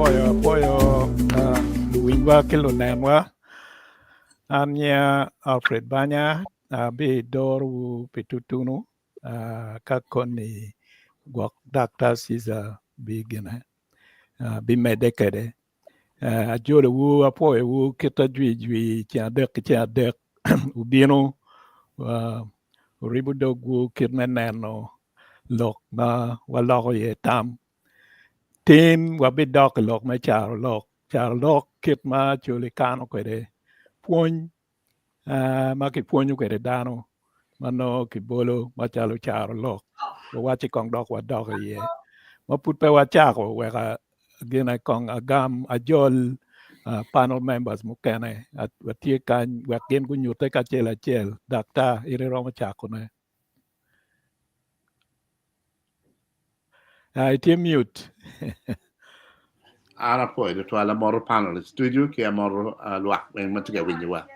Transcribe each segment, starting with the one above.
apoyo wingwa kilo nenwa anya Alfred Banya bi doru pitutunu kakoni gwak Dr. Caesar bigina bi medekede ajole wu apoyo wu kita jwi cha dek ubino ribudog wu kirne neno lok na waloko ye tam tin wabidok lok ma charo lok kit ma chuli kano kwede puony ma kipuonyo kwede dano mano kibolo machalo charo lok wawachi kong dok wadok ye maput pe wachako weka gina kong agam ajol panel members mukene watie kany wek gin gunyute kachiel dakta iri romo chako ne itie mute Ara poi do twala moro panel studio che moro luak ben matiga winyiwa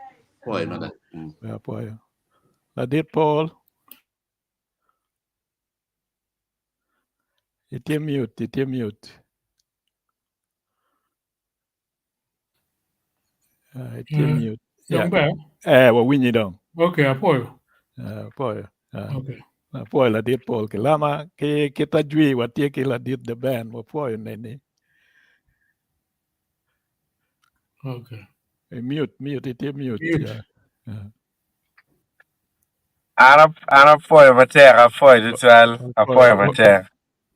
poi mada poi Adit Paul itie mute itie mute wa winyi dong Okay, apoyo. Poi Okay. poi la dit Paul ke lama ke kita jui watie ke la dit the band wa poi nene Okay. mute itie mute. Ana apoyo matek, apoyo dutual, apoyo matek.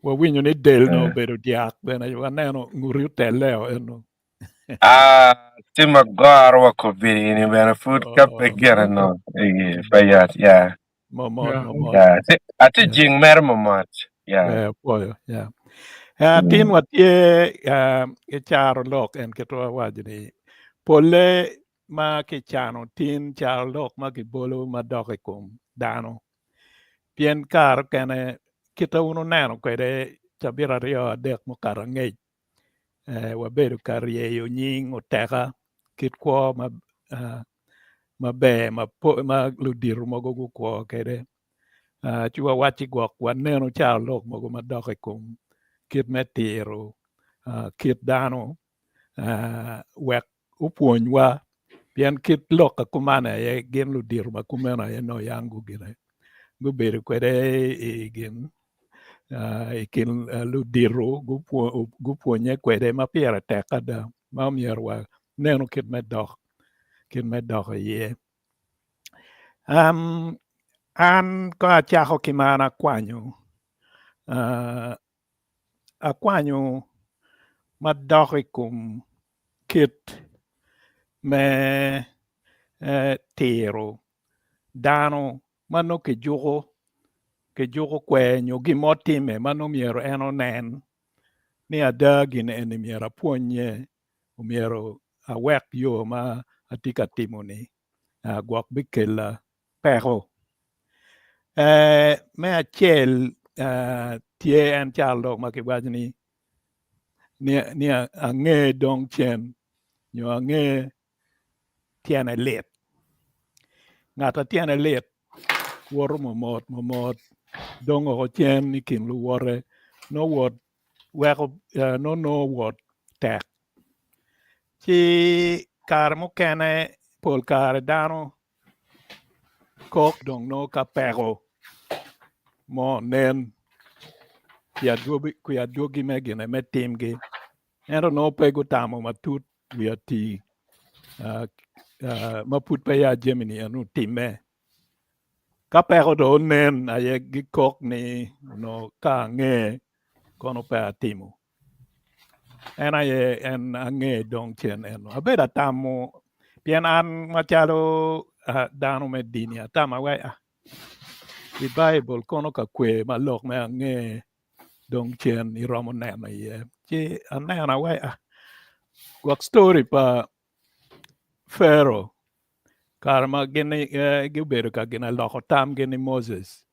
Wa winyo ni del no bedo diak bena wa neno nguri teleo eno Tima gar wa kubiri ni bena food cup again no. Fayat, yeah. Momot. Yeah. Ati jing mer momot. Yeah. Apoyo, yeah. Tin watie charo lok en ketwa wajni pole ma kichano tin charo lok ma kibolo ma doke kum dano pien kar kene kita uno neno kwede chabira rio adek mokara ngej wabedo kar yeyo nying oteka kit kwo ma be ma ludiru mogo gu kwo kede chua wachi gwok waneno charo lok mogo ma doke kum kit me tiro kit dano wek upuonywa pien kit loka kumane ye gin ludir ma kumena ye no yangu gine gubedo kwede gin ikin ludiru gupuonye kwede ma piera teka da ma mierwa neno kit me dok ye an ko achako kimana akwanyo madok kum kit me tiro dano mano kejuko kwenyo gimotime mano miero en onen ni ada gin en miero apuonye miero awek yo ma atika timoni gwok bikela peko me achiel tie en chalo ma kiwachni ni ang'e dong chen nyo ang'e tiene lit ng'ata tiene lit woro momot dong oko chen ni kin luwore no wot weko no wot tek chi kare mokene pol kare dano kok dong no ka peko mo nen kuya duogi me gine me timgi ento no pego tamo matut wiya ti maput pe ya Gemini anu time ka peko do nen aye gikok ni no ka nge kono pe atimo en aye en ange dong chen eno abeda tamo pien an machalo dano me dini atama we the Bible kono ka kwe malok me ange dong chen i romo neno ye chi anena we gwak story pa Pharaoh karma gini gibedo ka gina loko tam gini Moses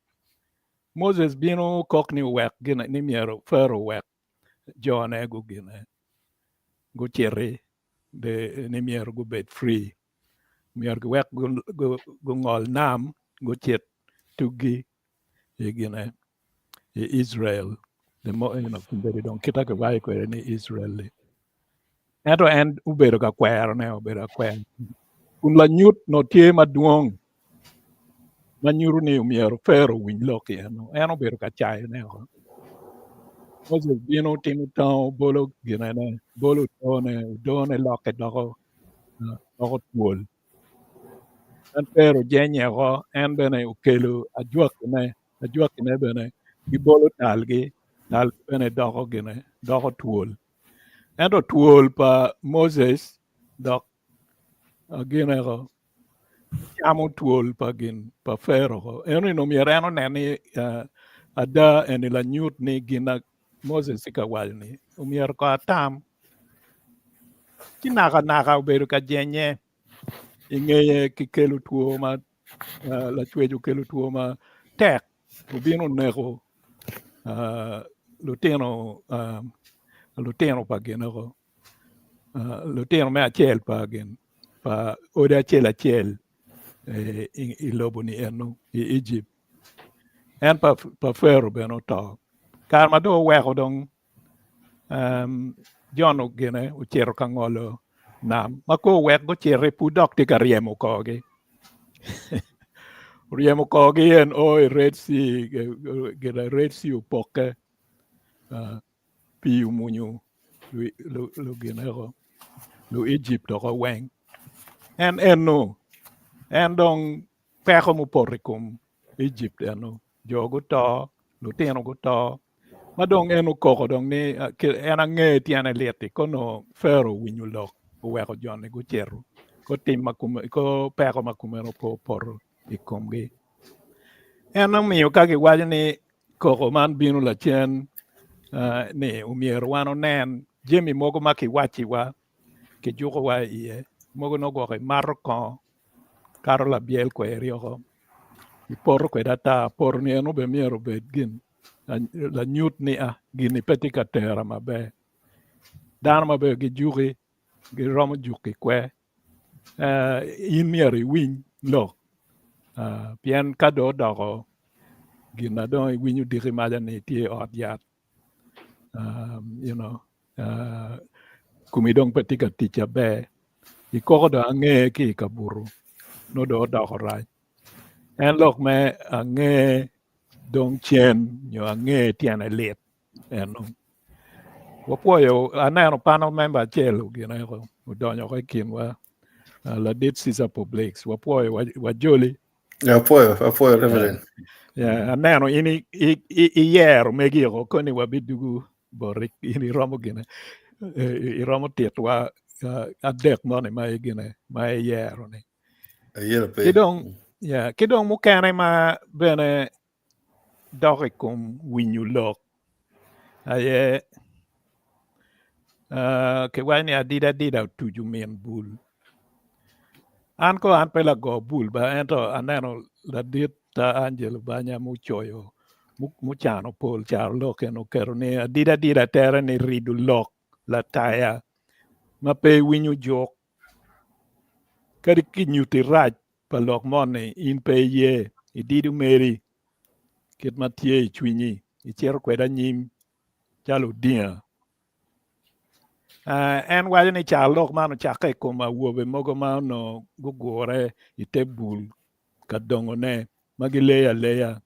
bino kok ni wek gina ni miero Pharaoh wek John ego gina go chiri de ni miero go bet free miero go wek go ngol nam go chet tugi gina Israel the mo you know kumberi don kita ke vai ko ni Israel ento en ubedo ka kwero ne obedo ka kwero kun la nyut no tie maduong ma nyuru ni umiero fero winy lok en obedo ka chayo ne ko Moses bino timo tão bolo ginene bolo done loke doko tuol en fero jenye ko en bene okelo ajuak ne bene gibolo talgi tal bene doko tuol ento tuol pa Moses dok gine ko chamo tuol pa fero ko eno no miereno neni ada eni la nyut ni gina Moses ka walni umier ko atam kinaka ubedo ka jenye ing'eye kikelo tuo ma la chwejo kelo tuo ma tek ubino nego lutino pa gin ko lutino me achiel pa gin pa ode achiel ilobo ni eno i Egypt en pa Pharaoh beno to kar ma do weko dong jono gine uchero ka ng'olo nam ma ko wek go chere pudok ti ka riemo kogi riemo kogi en Red Sea gina Red Sea upoke pi umunyu lu gine ko lu Egypt ko weng en dong peko mu porri kum Egypt eno jogo to lutino go to madong en ukoko dong ni en ang'e tiene lieti kono Pharaoh winyo lok uweko jone go chero ko tim ko peko makumeno po poro ikomgi en omiyo ka giwacho ni koko man bino lachien ni umiero wan onen jemi mogo ma kiwachiwa kijukowa iye mogo nogwoko imaro ko karo labiel kwerioko iporo kweda ta poro ni en obe miero bed gin la nyut ni gini peti ka tera mabe dano mabe gijuki giromo juki kwe in miero iwiny lo pien ka do doko gina do iwinyo diki maja ni tie ot yat kumi dong peti ka ticha be ikoko do ang'e ki kaburu no do doko rach en lok me ang'e dong chien nyo ang'e tiene lit eno wapuoyo aneno panel member achiel gine ko udonyo ko kinwa ladit Caesar Publix wapuoyo wajoli apuoyo Reverend aneno in iyero megiko koni wabidugu borik in iromo gine iromo tietwa adek moni ma igine ma iyero ni ayiero pe kidong mukene ma bene doki kum winyo lok aye kiwani adida tuju min bul an ko an pela go bul ba ento aneno ladit ta Angelo Banya muchoyo muchano pol char lok eno kero ni adida tere ni ridu lok la taya ma pe winyo jok kadi kinyuti raj pa lok moni in pe ye ididu meri kit matie ichwinyi ichero kweda nyim chalo dia en wacho ni chal lok mano chake kuom awuobe mogo mano gugure ite bul ka dongone magileya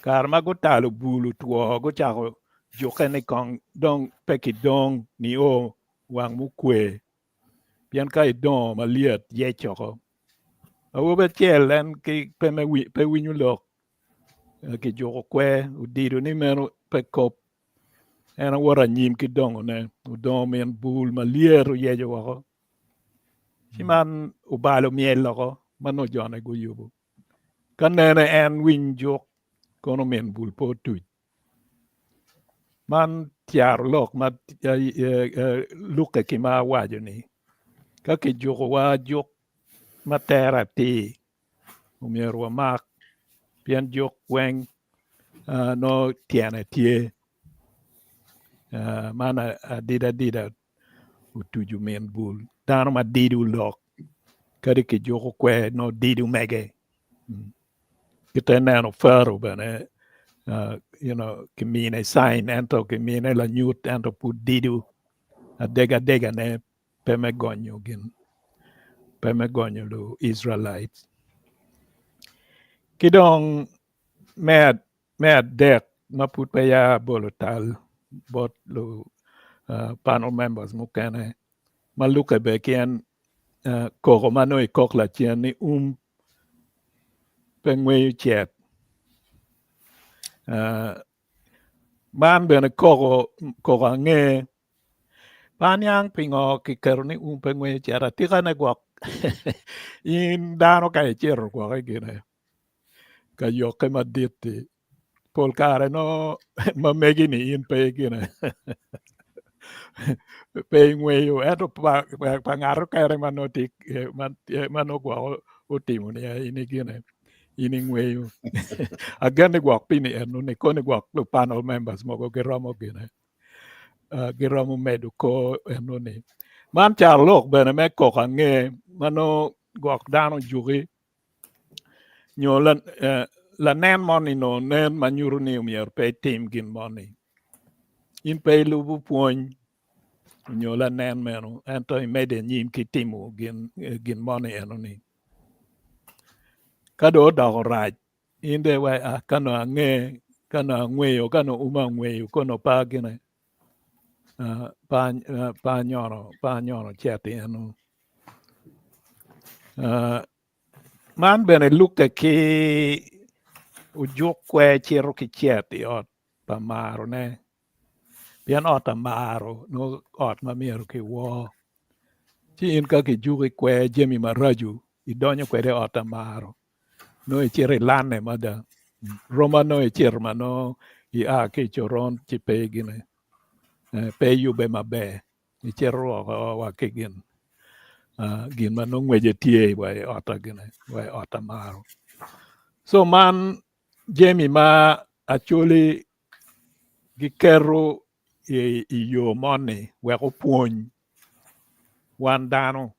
kar mago talo bulu tuo gochako juke ni kong dong peki dong ni o wang mukwe pien ka idong maliet yechoko awuobe chiel en ki pe winyo lok ki juko kwe udido ni meno pe kop en awara nyim ki dongo ne udongo men bul malier uyejo wako chiman ubalo miel loko mano jone go yubo kanene en winy jok kono men bul po tuj man tiar lok ma luke ki ma wajo ni kaki juko wa jok matera ti umier wa mak pien jok weng no tiene tie mana adida utuju men bul dano ma didu lok kadi ki joko kwe no didu mege kita neno Pharaoh bene kimine sign ento kimine la nyut ento pu didu adega ne pemegonyo lo Israelites kidong med dek maput pa ya bolotal bot lo panel members mukene maluka be kien koko mano I kok la chien ni pengwe chet man bene koko nge pan yang pingo ki kerni pengwe chet tika na gwak in dano ka chero gwak gine ka yoke maditi pol kare no mamegi ni in pe gine pengwe eto pa ngaro kare manotik mano gwak utimo ni ini gine ini ngweyo agane gwak pini eno ne kone gwak lo panel members mogo geromo gine geromo medu ko eno ne man charlok bene me koka nge mano gwak dano jugi nyo la nen money no nen manyuru ni umier pe tim gin money in pe lubu puony nyo la nen meno ento imede nyim ki timu gin money eno ni kado dog raj inde wa kano ange kano ngweyo kano uma ngweyo kono pa gine pa nyono cheti eno man bene luka ki ujuk kwe chiro ki cheti ot pa maro ne pian ot amaro no ot mamiero ki wo ti in ka ki jugi kwe jemi maraju idonyo kwede ot amaro no ichere lane mada Roma no icher mano a ke choron ci pe gine pe yube mabe ichero wa ke gin mano ngweje tie wa ota gine wa ota maro so man jemi ma actually gikero yo money we ko puony wan dano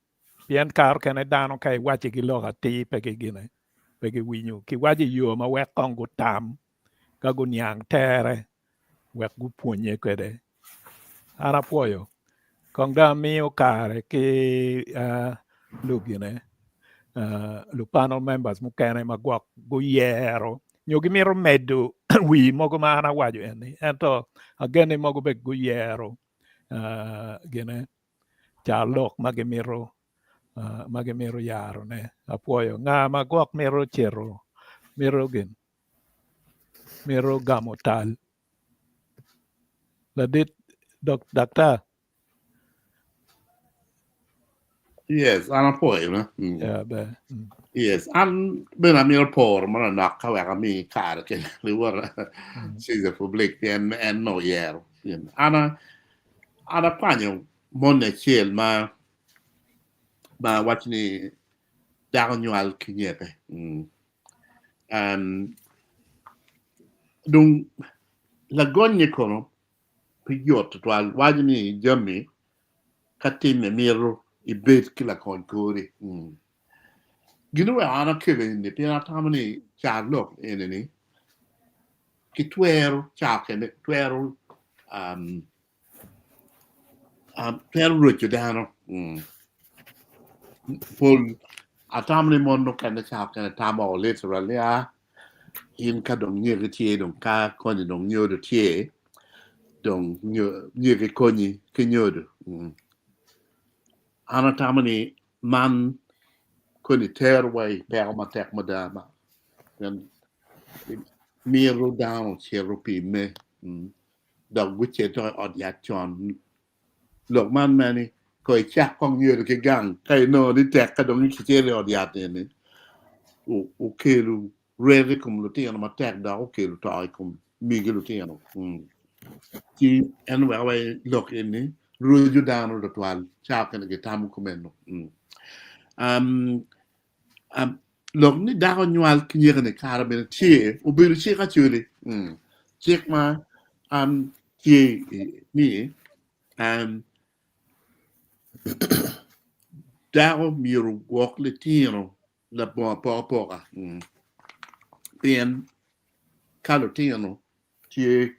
pien kar kene dano kai wache gi loga ti pe ke gine pege winyo ki waji yo ma wek kongu tam ka gu nyang tere wek gu puonye kwede ana puoyo kong da miyo kare ki lugine lu panel members mukene ma gwak gu yero nyo gimiro medu wi mogo ma ana wajo eni ento agene mogo be gu yero gine chalok magimiro yaro ne apuoyo nga magwak miro chero miro gamo tal la dit doctor Yes, ana poi na. be Yes, an ben amir por mana nak ka wa mi kar ke liwar si the public and no yer. Ana panyo monne chiel ma watni dagnwal kinyepe. Dung la gonye kono piyot twal wajni jami katime miro ibet kila konkori. Gino ana kile ni pina tamani charlok eneni ki twero chakene twero twero rocho dano pol atamni mondo kane chakene tamo literally in ka dong nye tie dong ka koni dong nyodo tie dong nye ke koni ke nyodo ana tamani man koni terway perma tek madama dan miro down chero pi me dog wiche to od ya chon lok man mani ko chak kong nyodo ke gang kai no di tek ka dong ki chero od ya ne o kelu reve kum lo tiano ma tek da o kelu tai kum migelo tiano ti en wa lok ini ruju down do twal chak ke tamu kumeno lok ni da ko nyal kinyere ne kara ben tie o biru chi ka chuli chek ma tie ni da o miru wok le tiano la po ka bien kalo tiano tie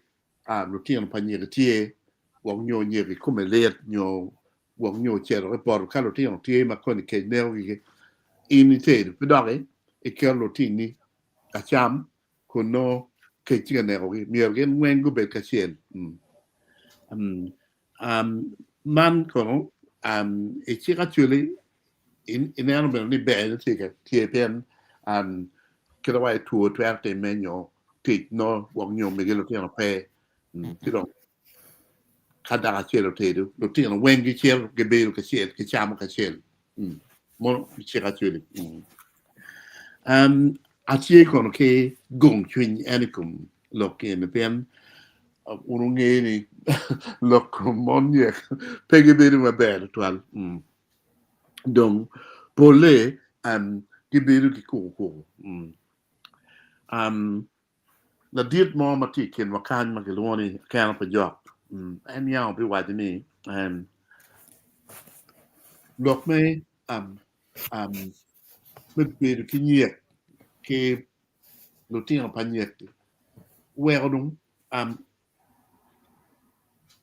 lo tiano pa nyere tie wok nyo nyere kume let nyo wong nyo chero e por ka lo ti on ti ma kon ke ne o ge in te pe do e ke lo ti ni a cham ko no ke ti ne o ge mi o ge ngwen go be ka chen man ko e ti ka chuli in an ben ni be ti ke ti pen ke lo wa tu to arte menyo ti no wong nyo me ge lo ti on pe ti do kada cielo tedo lo tino wengi cielo che bello che cielo che chiamo che cielo mo c'era cielo a cielo che gong twin enicum lo che ne pen uno ngeni lo comonie peghe bene ma bene tual donc pole che bello che coco la diet mo mati ken wakan ma geloni kan pa job en yaw bi wajini lok me mit be ki nyek ke lo tin pa nyek wero dum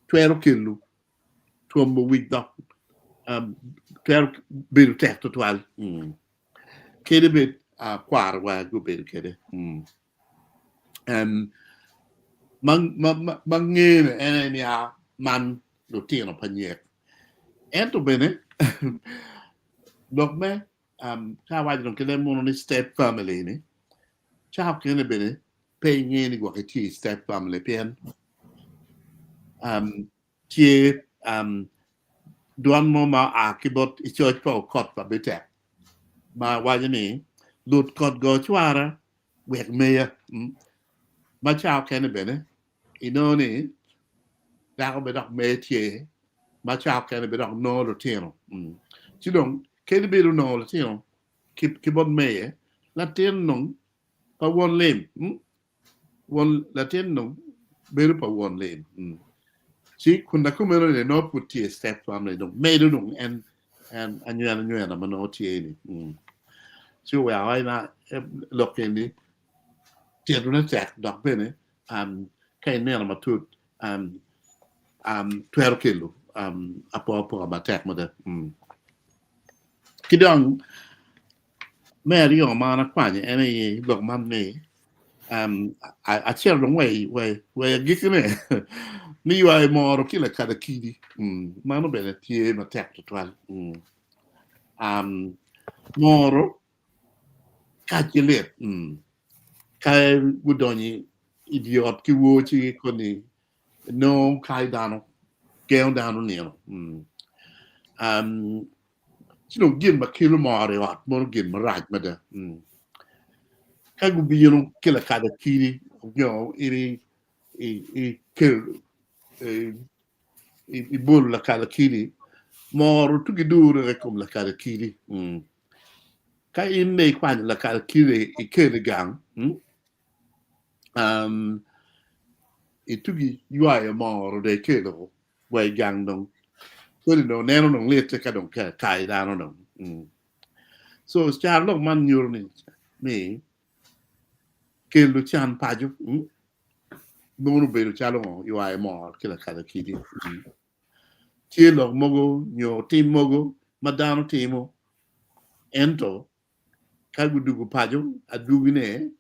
twero kilo tombo wigda twero be tek total kede be kwar wa go be kede mangene ene ya man lo tin pa nyek ento bene lok me ka wajin don kele mono ni step family ni cha kene bene pe ngeni go ke ti step family pen ti don mo ma a kibot I church po kot pa bete ma wajin ni lut kot go chwara wek meya ma cha kene bene inoni da ko be dok me ti ma cha kene be dok no lo tino ti don kene be no lo tino ki bon meye la ten non pa won lem won la ten non beru pa won lem si kun da kumero le no puti step family don me do non and anyu na mano ti ni si we ai na lo ke ni ti do na tek dok bene kai ne na matut 12 kilo apo ba tek mo de kidong Mary or mana kwanya any look man me I share long way gicking it ni you are more killer kada kidi mano bene tie ma tek to twal more kachilet kai gudoni idiot ki wo chi koni no kai dano gel dano ne gin ma kilo mare wat mo gin ma raj ma da ka gu bi yunu kila kada kiri iri kil bol la kada kiri moro tu gidur rekom la kada kiri ka in ne kwan la kada kiri kele gang tugi yuaya moro de kelo way gang dong Kuri no neno no lete ka don kai dano no so char lo man nyurni me ke lu chan paju no be lu chalo yo ai mo kila kala kidi ti lo mogo nyo tim mogo madano timo ento ka gudugu paju adugu ne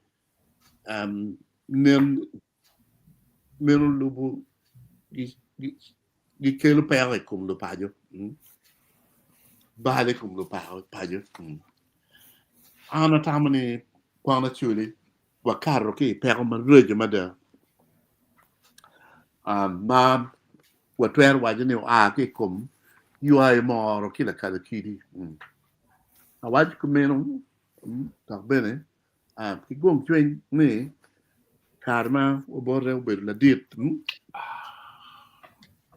nem meno lubu di kelo pere kum lo pajo bale kum lo pajo ana tamani kwana chuli wa karo ki pere ma reje ma da ma wa twer wa jeni ki kum yu ai mo ro ki la kala kidi a wa ku meno ta bene ki gong twen ni karma o borre o ber la dit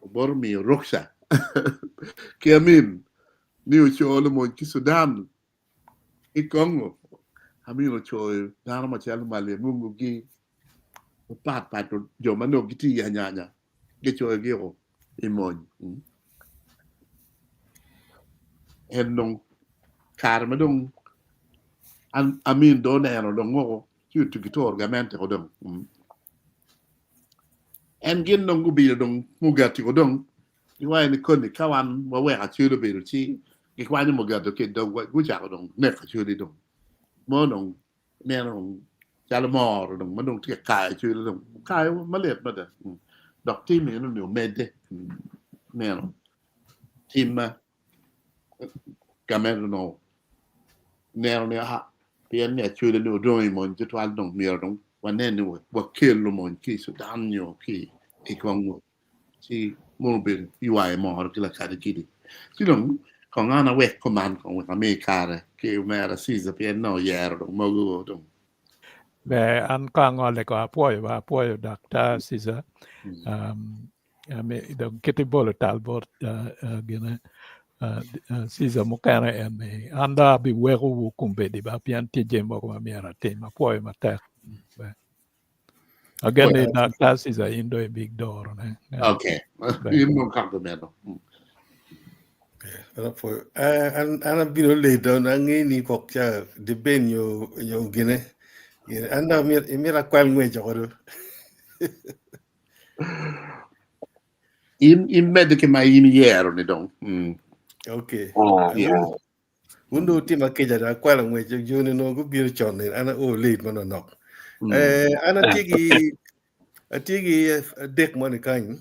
bor mi roksa kiamin ni o cholo mo ki Sudan I Congo amino choy dano ma chalo male mungu gi pat jo mano giti ya nyanya ge choy gi o imon en non karma don amin do nero don ngo ki tu gitor gamente o don en gin non gubi don mugati o don Iwa ni kon ni kawan wa we a chulu be chi ki kwa ni mo ga do ke do gu ja ko dong ne ka chulu dong mo dong ne dong ja le mo dong mo dong ke kai chulu dong kai ma le ma da dok ti mi no no me de ne no tim ma ga me no ne ne ha pien ne chulu no do i mo ju twal dong mi dong wa ne ni wa ke lo mo ki su dan yo ki kwang chi mo be iwa mo ki la ka de ki chứ đừng còn nó quẹt của mình còn America này kêu mẹ là xí dập yên nó già rồi mơ gù đúng Ve an ka ngole ko apoyo Dr. Caesar. Dong kiti bolo talbot gina Caesar mukana ene anda bi wego kumbe di ba pian ti jembo ko miara te apoyo matek. Again, Dr. Caesar indo a big door. okay you know compliment Apoyo. Ana bino le down angi ni kokcha de ben yo gine. Anda mira kwal ngwe jogoro. in medical mai in year ni dong Okay. yeah Undo tima keja da kwal ngwe jone no go biro chon ana late man no. Ana tigi dek man kan.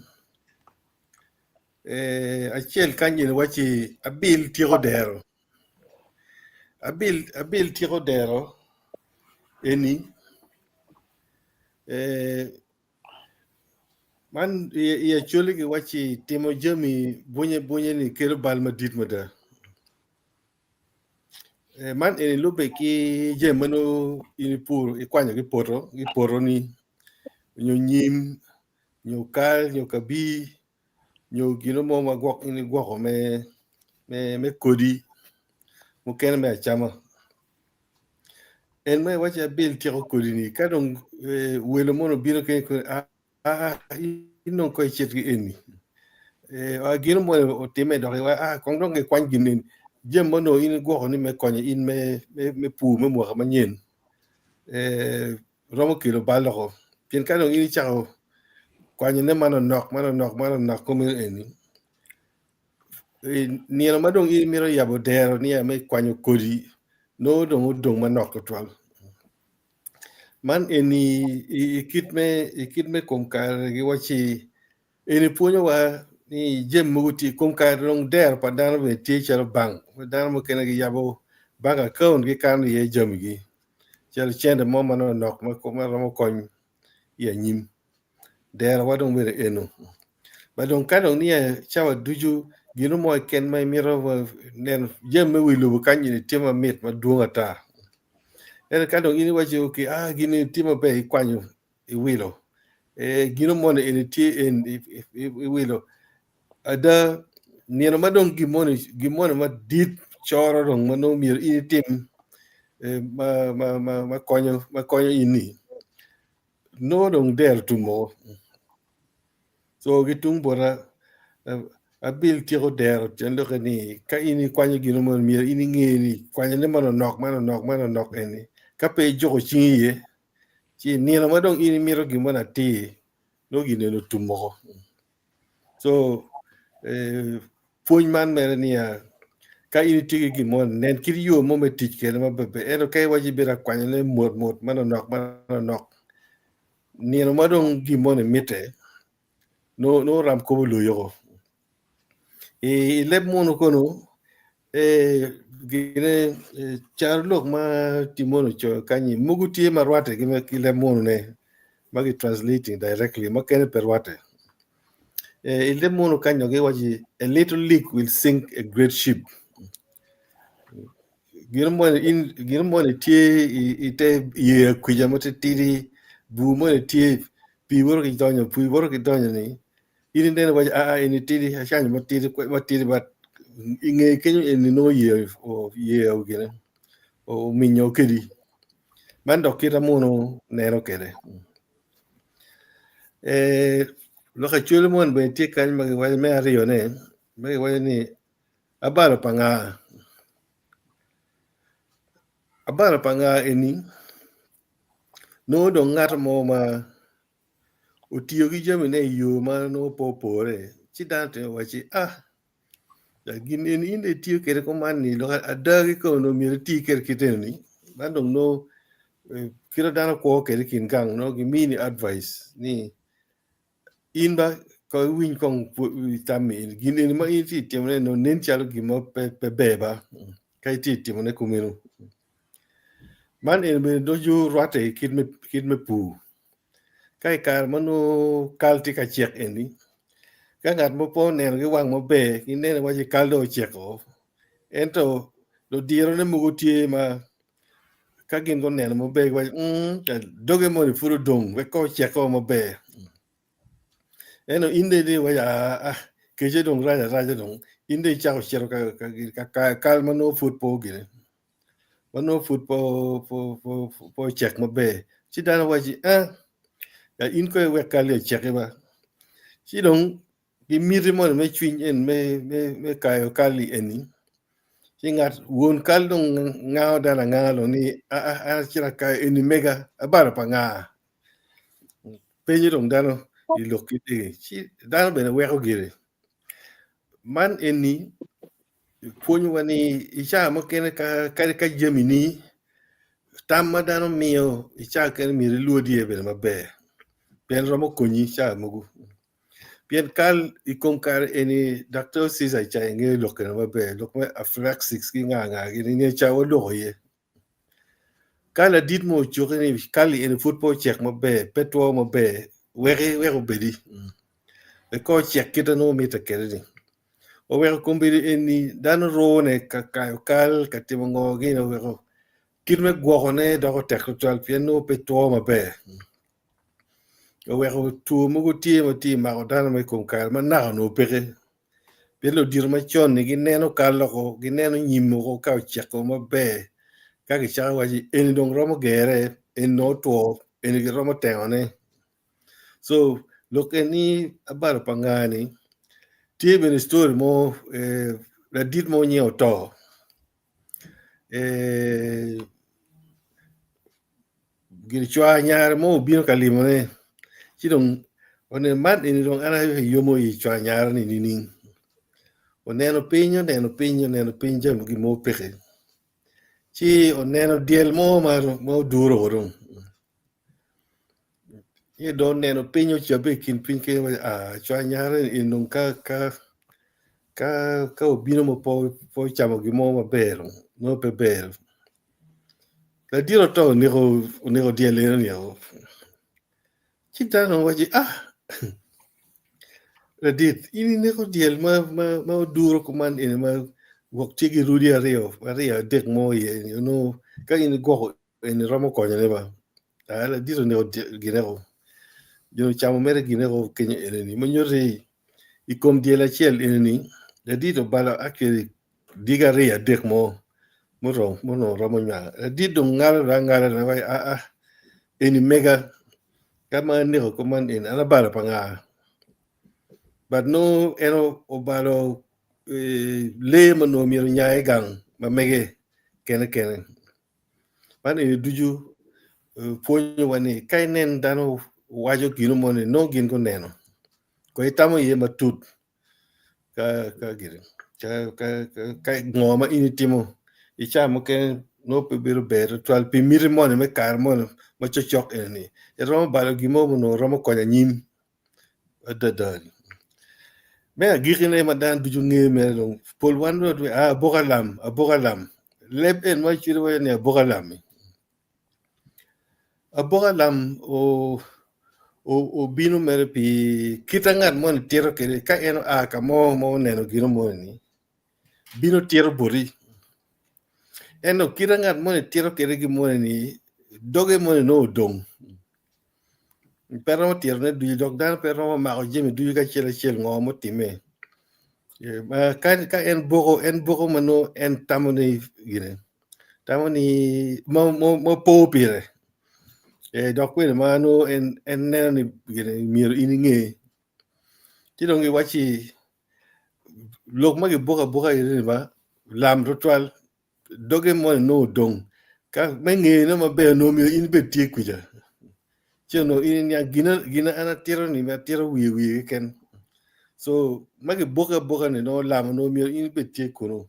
Achiel kanyi wachi abil tiro dero. Abil tiro dero eni man ya chole ki wachi timo jami bonye ni kero balma ditmada man eni lobe ki jemano ini pur ikwanya ki poro ni nyo nyim nyo kal nyo kabi nyo gino mo magwok ini gwoko me kodi mo ken me chama en me wachi abil tiro kodi ni kadong welo mono bino ke ino ko chet eni gino mo time do kong dong ke kwan ginin jem mono in go ni me konye in me pu me mo ma nyen romo kilo balo pien kadong in chao kwanye ne mano nok ko me eni ni no madong in miro yabo dero ni me kwanyo kodi no dong manok twal man eni ikit me komkar gi wachi eni puonyo wa ni jem muguti komkar rong der pa dan be teacher bank dan mo kena gi yabo bank account gi kan ye jam gi chel chende mo mano nok ma ko ma romo kon ya nyim der wadong be eno badong kadong ni chawa duju gino mo ken mai miro nen jem me wilu kan ni tema met ma duonga ta era kadong ini wachi okay gini timo be kwanyo iwilo gino mone ini ti en iwilo ada nieno madong gimone ma dit choro dong mano mir ini tim ma konyo ini no dong der tumo so gitung bora abil tiro der jendo ni ka ini kwanyo gino mon mir ini ngeni kwanyo ne mano nok eni kape jogo chingiye chi nieno madong ini miro gimona ti no gineno tumo so puny man mere niya ka ini tigi gimon nen kiri yo mo me tich kele ma bebe ero kai waji bira kwanya le mot mano nok nieno madong gimone mite no ram ko lo yo leb mono kono gine charlok ma timono cho kanyi mugutie marwate gime kile mono ne magi translating directly makene perwate leb mono kanyo ge waji a little leak will sink a great ship girmo tie ite ye kujamate tiri bumo tie piworo ki donyo ni ini ndene waji ini tiri ashanya matiri bat inge kenyo eni no ye o gine o minyo kedi mando kita mono nero kede loka chule mon ben tie kan magi waji me ario ne magi waji ni abalo panga eni no do ngata mo ma utiyo gi jami ne yo ma no popore chidante wachi ya gin in de tiyo kere ko man ni lo adagi ko no mi ti ker kiteni man dong no kira dana ko kere kin gang no gi mini advice ni in ba ko win kong tami gin in ma in ti temne no nen chalo gi mo pe beba kai ti temne kumenu man en be do ju rate kid me pu kai kar mano kalti ka chek eni ka ngat mo po nen gi wang mo be ki nen wa ji kaldo chek o ento do diro ne mugo tie ma ka gin go nen mo be wa ka doge mo ni furu dong we ko chek o mo be eno inde de wa ke je dong raja dong inde cha ko chero ka kal mano football gi mano football po chek mo be chi dana wa ji ya in ko we kal chek ba chi dong gi miri mo me chwin en me kayo kali eni singat won kal dong ngao dana ngalo ni chira kayo eni mega abara pa nga penyi dong dano i lokite chi dano bene weko gire man eni ponyo wani icha mo kene ka gemini tamma dano mio icha kene miri luodi e bene mabe pen romo konyi cha mogu Bien kal ikong kar eni Dr. Caesar cha nge lokena mabe lokme aflaxix ki nga ni cha wodo ye kala dit mo chokeni kali eni football check mabe petwo mabe were bedi e ko check kita no mita keredi o were kombiri eni dan rone kal katimongo gino were kirme gwogone da ko tekral piano petwo mabe o wero tu mo ti ma dana me kon kal ma na no pere pelo dir ma chon ni gineno kalo ko gineno nyimo ko ka cheko ma be ka ki cha wa ji en dong romo gere en no to en gi romo teone so look ni abar pangani ti ben story mo la dit mo nyi to gir chwa nyar mo bino kalimone chidong one mat ini dong ana yomo i chwa nyar ni nini oneno pinyo gi mo peke chi oneno diel mo mo duro dong ye don neno pinyo chabe kin pinke chwa nyar in dong ka obino mo po chamo gi mo maber no pe ber la diro to nego diel ni o chita no waji Radit, ini neko diel ma duro kuman ini ma wok tigi rudi ario dek mo ye you know ka ini go ini ramo konya leba ala dito neko gineko you know chamo mere gineko kenya ini manyori ikom diela chel ini dito bala actually diga ria dek mo no ramo nya dito ngala na wai ini mega kama neko kuman ini ala bala panga but no eno obalo le mano mi nyaay gang ma mege kene man e duju ponyo wani kay nen dano wajo gino mo no gin ko neno ko itamo ye matut ka gire ka ngoma initimo icha mo ken no pe biro ber twal pi mir mo me kar mo ma chochok eni e romo balo gimo no romo ko nyim adadani me gikine madan duju nge me long pol wando bogalam leb en ma chiri wa ne bogalam o binu mere pi kitangat mon tiro kere ka eno ka mo neno gino mo ni bino tiro bori eno kitangat mon tiro kere gi mo ni doge mo no dong pero tiro ne du dog dan pero ma ko jemi du ga chel ngomo time ma ka en bogo mano en tamoni gine tamoni mo po pire dok we mano en ne gine mir ininge ti dongi wachi lok ma ge boga ire ba lam ritual doge mo no dong ka menge no ma be no mi in be tie kuja cheno in ya gina ana tiro ni ma tiro wi ken So magi boka ne no lama no mir in betie kuno.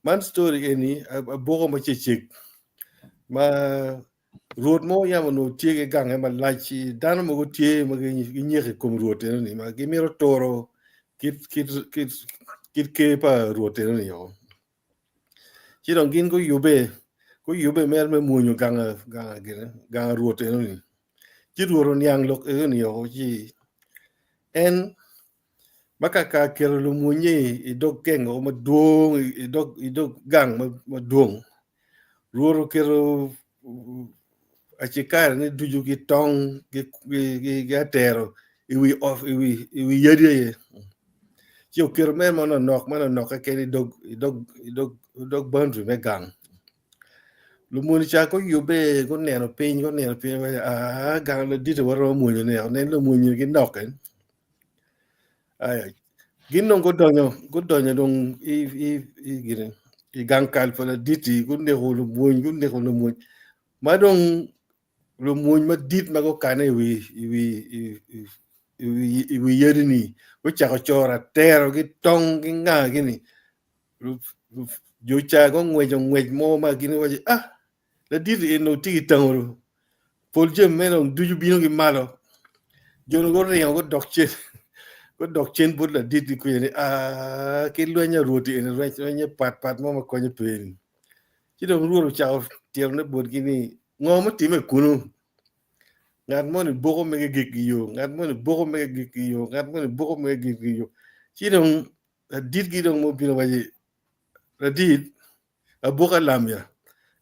Man story eni a boka ma chechik. Ma road mo yama no tie gang ma lachi dan mo go tie ma gi nyeke kom road ni ma gi miro toro kit ke pa road ni yo. Chi dong gin go yube mer me munyo gang road ni. Chi ruoro nyang lok ni yo chi en maka ka kero lu munye I dog geng o ma duong I dog gang ma duong ruoro kero achikar ni duju ki tong ki atero iwi off iwi yedi ye chio kero me mana nok ka keni dog boundary me gang lu muni cha ko yube ko neno pin gang le dito waro munye ne lu munye ki nok en ay ginno go donyo dong gine I gang kal pala diti gunde ko lu muny ma dong lu muny ma dit ma go kane wi yedi ni ko cha ko chora tero gi tong gi nga gini jo cha go ngwe mo ma gini waji la diti no tigi tangoro pol jem menon duju bino gi malo jono go re go dokche ko dok chen bud la dit ko ni ke luanya roti en luanya pat mo ma ko ni pen ci do ruoro cha tier ne bud gini ngom ti me kunu ngat mo ni boko me ge yo ngat mo ni boko me ge yo ngat mo ni boko me ge yo ci do dit gi do mo bino waji la dit a boka lamya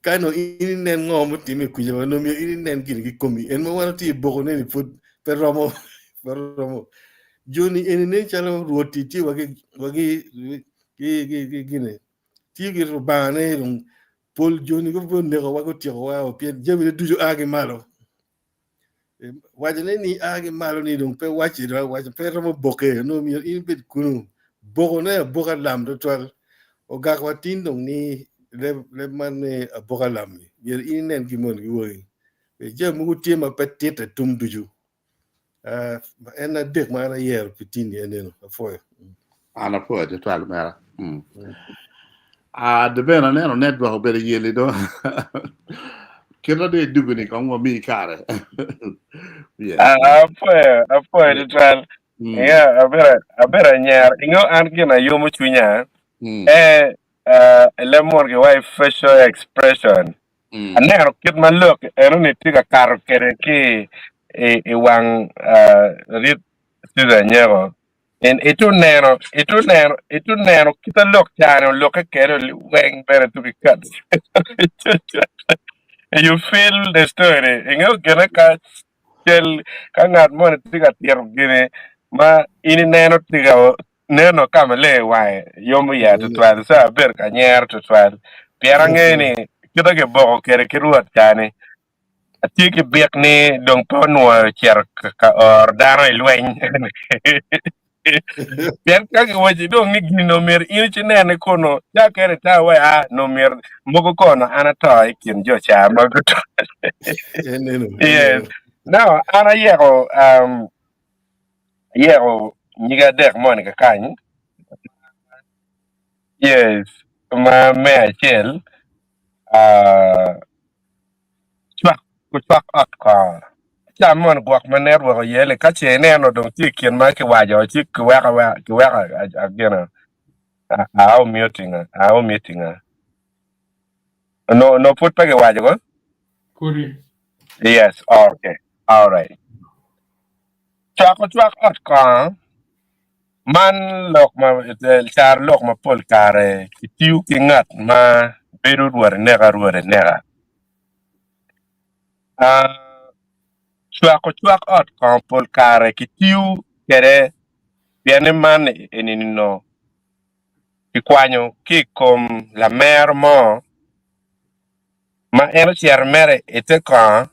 kano ini nen ngom ti me ku yo no mi ini nen gi komi en mo wana ti boko ne ni fut per romo Joni ene chalo ruoti ti wagi gine ti gi rubane dum pol joni go bonde ko wago ti wa pie jemi duju agi malo wajane ni agi malo ni dum pe wachi do wachi pe romo boke no mi in bit kunu boko ne boka lam do twal o ga ko tin dum ni le man ne boka lam ni yer in nen gi mon gi woy e jemi go ti ma petite tum duju en dek ma na yer pitin ye ne fo ana po de twal mera de bena ne no net go be yele do kira de dubini ko mo mi kare Apoy de twal. Yeah, abera nyar. Ingo an gina yomu chunya. Lemon ke wai facial expression. Anero kit man look, eno ni tiga karo kere ki wang rit sida nyero. En itu neno kita look chano look kere wang better to be cut. You feel the story. Ingo gina ka kel kangat mo ni tiga tier gini ma ini neno kama le wai yomu ya to twal sa ber ka nyer to twal. Pierangeni kita ke boko kere kiruat kane ati ke biak ni dong po nuo cher ka or daro ilweny pian ka ke waji dong ni gini nomer ini chinene kono ya kere ta we nomer mogo kono anato ikin jo cha mogo to yes now ana yego nyiga dek monica kany yes ma me achel chwak ot ko chamon gwak maner wo yele ka che neno dong ti kien ma ki wajo ti ki weka agena au meeting no put pa ki wajo go Kuri. yes okay all right chwak ot ko man lok ma char lok ma pol kare ki tiu ki ngat ma beru ruore nega chwak ot ko pol kare ki tiu kere piene man enino ki kwanyo ki kom la mer mo ma eno chier mere ite ko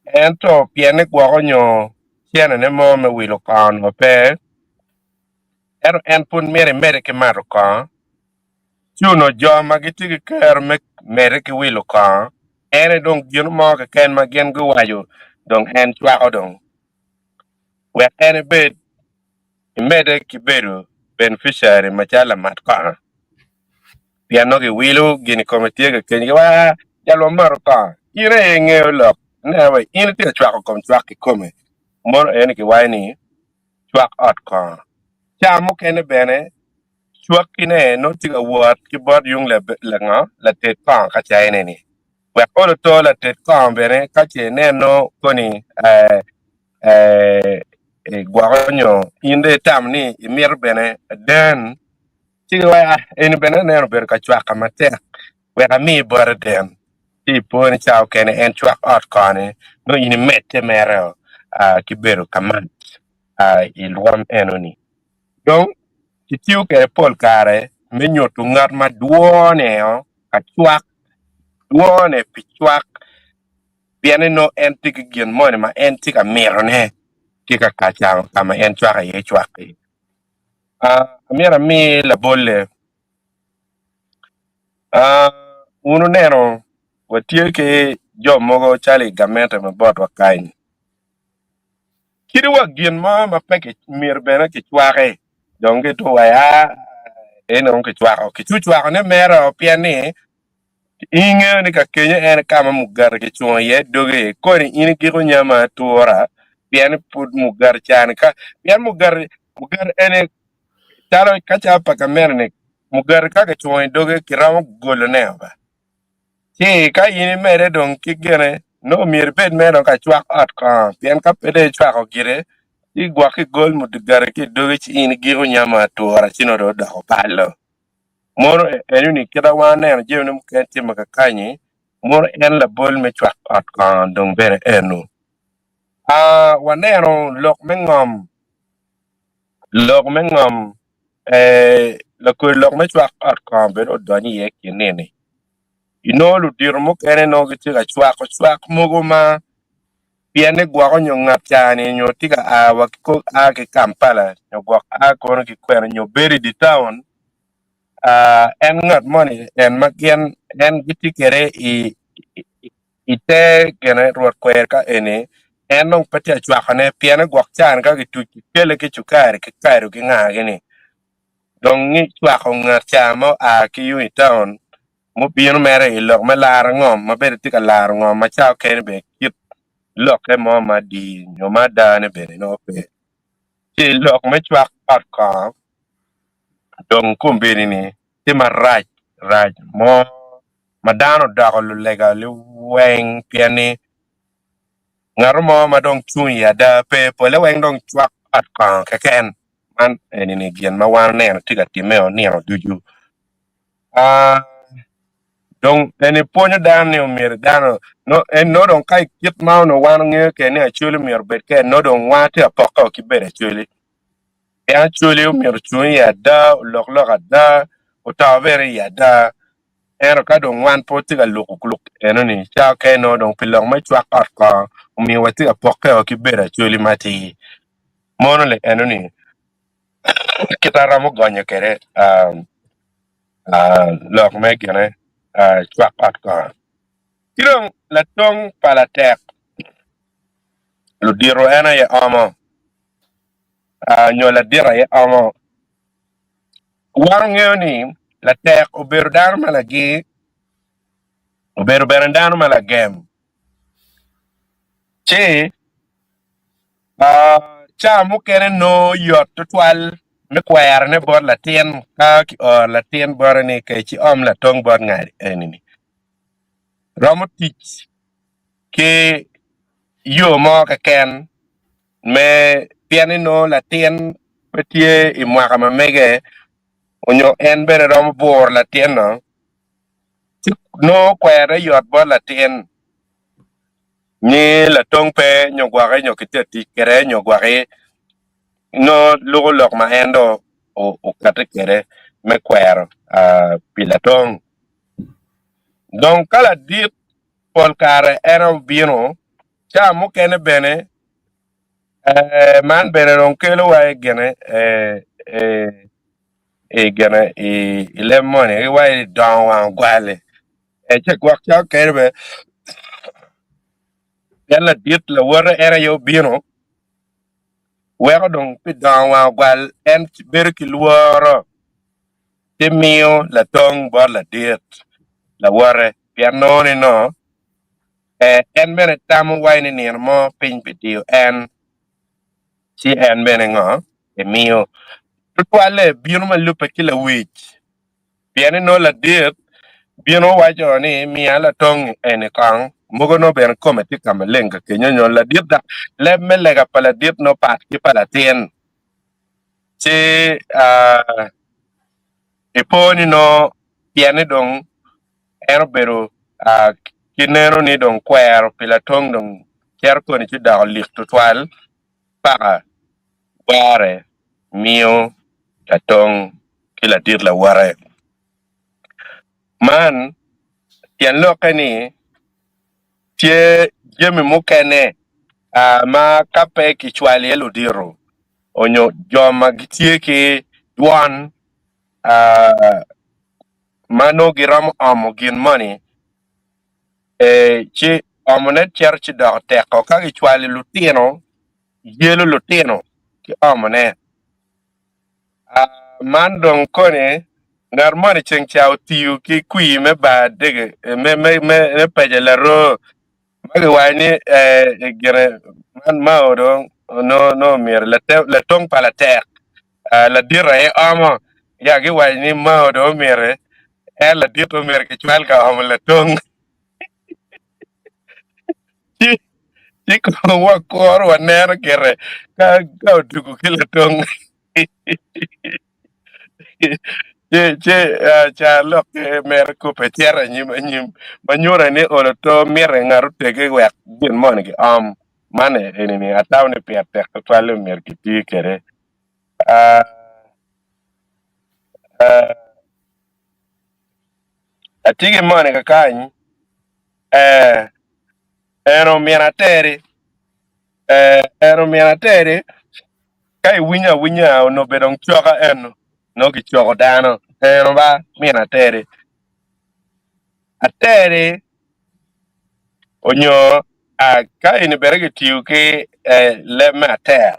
ento piene gwogo nyo chiene ne mo me wilo kon ope en pun mere ki maro ko chuno jo ma gitigi ker mere ki wilo ko ene dong gino mo ke ken ma gen gu wajo dong en chwako dong wek ene bed imede kibedo beneficiary machala mat ka piano ki wilu gini komite ke kenyi wa jalo mar ka ire ngeo lok ne wa in ti chwa ko chwa ki kome mor ene ki wani chwa ot ka chamu kene bene chwa kine no ti ga wat ki bod yung le nga la te ka ka cha ene ni we ko to la te ka bene ka che ne no koni gwagonyo inde tam ni imir bene den ti wa en bene ne ber ka chwa ka mate we ka mi bor den ti po ni chao kene en chwa ot kane no ini mette mero ki beru kaman ilwam enoni donc ti tiu ke pol kare me nyotu ngat ma duone ka chwa duone pi chwa piene no en ti gien mo ma en ti ka mero ne ki ka cha kama en chwa ka ye chwa mira mi la bolle unu neno watie ke jo mogo chali gamete ma bot wa kain kiri wa gien ma peke mir bena ki chwake donge to waya eno ke chwako ki chwako ne mero piani inge ni ka kenya en kama mugar ke chwa ye doge ko ni ini ki ko nyama tora piani pud mugar chan ka pian mugar ene taro kacha pa kamerne mugar ka ke chwa doge kiram golo ne ba ki ka ini mere don ki gene no mir bed mere ka chwak at ka pian ka pede chwak o gire i gwa ki gol mugar ki doge chi ini gi ko nyama tora chino do da ko palo moro enu ni kida wane je no kenti maka kanyi moro en la bol me chwak at ka dong bere enu wanero lok mengom la ko lok me chwak at ka be do dani ye kinene inolu dirmo kene no giti ga chwak mogo ma piane gwa ko nyonga chani nyo tiga wa ko a ke Kampala nyo gwa a ko no ki kwer nyo beri di town en ngat money en makien en giti kere ite kene ruot kwer ka ene en no pete chwak ne piane gwa chan ka gitu kele ke chukare ke kairu ki nga gene dong ni chwak ngat chamo a ki yu town mo bieno mere ilok me lar ngom ma bere tika lar ngom ma chao ken be kit lok e mo ma di nyo ma da ne bere no pe ti lok me chwak pat ka dong kumbini ni ti ma raj mo madano da ko lega lu weng piani ngaro mo ma dong chun ya da pe po le weng dong chwak pat ka ken man eni ni gen ma wan ne tika ti me o ni o duju donc ene ponyo dan ne mir dan no en no don kai kit ma no wan nge ke ne achuli mir bet ke no don wate apoko ki bere chuli e achuli mir chun ya da lok da o ta vere ya da ero ka don wan poti ga luk eno ni cha ke no don pilong ma chwa ka mi wati apoko ki bere chuli mati mono le eno ni kitara mo gonyo kere lok me kene chwa ka Kirong la tong palatek lo diro ena ye amo nyo la dira ye amo wang ni la tek oberu dan malagi oberu berendan malagem che cha mu kene no yot twal me kwer ne bor la tien ka ki la tien bor ni ke chi om la tong bor ngari enini romo tich ke yo mo ka ken me piani no la tien petie I mwaka mamege onyo en bere rom bor la tien no kwere yot bor la tien ni la tong pe nyo gware nyo kiteti kere nyo gware no lugo lok ma endo o kate kere me kwere pilatong donc kala dit pol kare eno bino cha mo kene bene man bere ron kelo wa gene gene ile money wa don wa gwale che gwak cha kerbe yalla dit la wara era yo bino weko dong pi don wa gwal en ber ki luoro ti miyo la tong bor la diet la ware piano ni no en bene tamu wayne nir mo piny pitiu en si en bene ngo e miyo tutwale bino ma lupe kila wich piano no la diet bino wacho ni miya la tong ene kong mugo no ben kometi kama lenga kenyo la diet da le melega pala diet no pat ki pala tien si iponi no piano dong eno bero kinero ni dong kwero pila tong dong ker ko ni da lik tutwal para ware mio la tong kila dir la ware man tien lokani tie jemi mukene ma kape ki chwali elu diro onyo joma gitie ki duan mano giram amo gin money ci omone cher ci do te ko ka gi chwali lutino yelo lutino ki omone man don kone nar money cheng chao tiu ki kui me ba dege me peje la ro magi wani gere man ma do no mir la tong pala ter la dira e amo ya gi wani ma do mir la dito mir ki chwal ka omo la tong Iko wa kor wa nero kere ka utuku kila tong cha lok mer ku pe tierra nyim manyura ni olo to mere ngaru tege wek bin mon ki mane ni ataw ni pe pe to twale mer ki ti kere atigi mon ka kan ero miana tere kai winya no bedong choka eno no ki choko dano ero ba miana tere atere onyo ka ini berege tiu ke le mater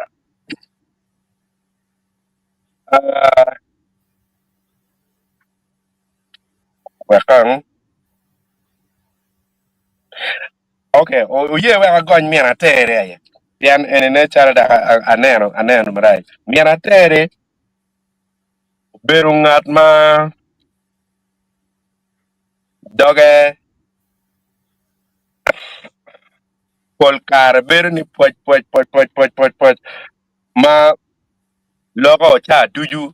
wakang okay o ye wa gon miana tere ya yan ene chara da aneno marai miana tere beru ngat ma doge polkar beru ni poch ma logo cha duju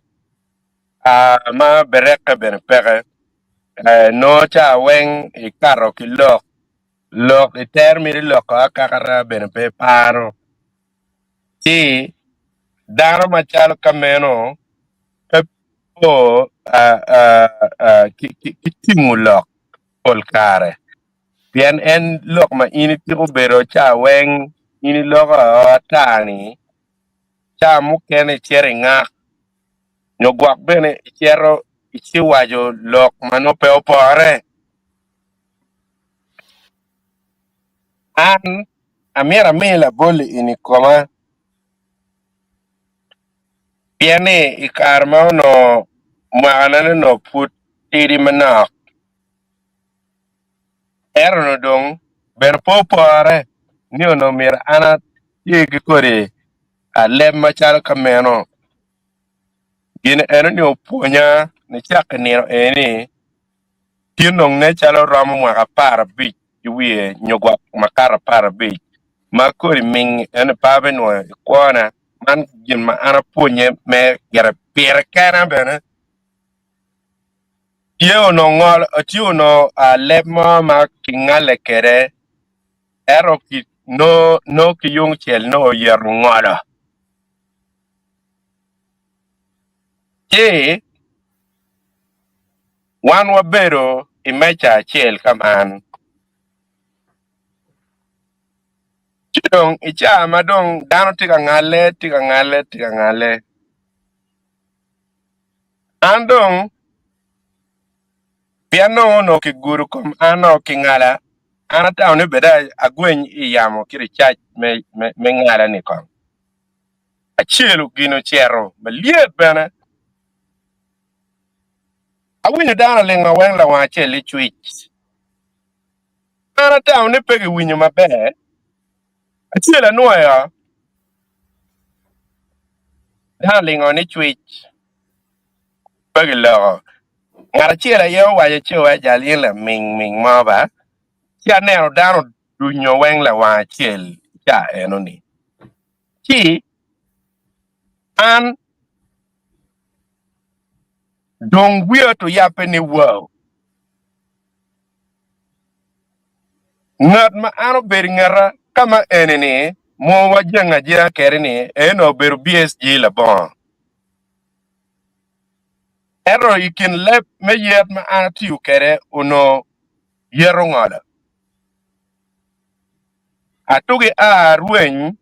ma bereka ben pere no cha wen i karo ki lok i termini lok akakara ben pe paro ti dano machalo kameno pe po ki tingu lok polkare pien en lok ma ini tiko bero cha wen ini lok tani cha mukene chere ngak nyogwak bene chero ichi wajo lok mano pe opore an amira mila boli ini koma piane ikarma no maanane no put tiri manak no dong ben popore ni no mira ana yegi kore a lem machal kameno gin eno ni oponya ni chak ni eni tinong ne chalo ramo mwaka para bich iwie nyogwa makara para bich makori ming ene pabe no kwana man gin ma ana ponye me gere pere kana bene yo no ngol atio no a lemma ma kingale kere ero ki no ki yung chel no yer ngola wan wabero imecha chel kaman chidong icha madong dano tika ngale andong piano no ki guru kom ano ki ngala ana taw ne beda agwen iyamo kiri chach me ngala ni kon Achielo gino chero. Beliet bana. Awinyo dana lenga wen la wan cheli chwich. Ana down ni pegi winyo maber. Achiela nuaya. Dana lenga ni chwich. Pegi lo. Ngara chiela yo wa chewa jalien la ming ma ba. Chia neno dano dunyo wen la wan chel. Ja enoni. Chi an don't wear to yap any world. Not ma ano beringara kama enene mo wajanga jira kerini eno beru BSG la bon. Ero you can let me yet ma anti you kere uno yerongada. Atugi a rueng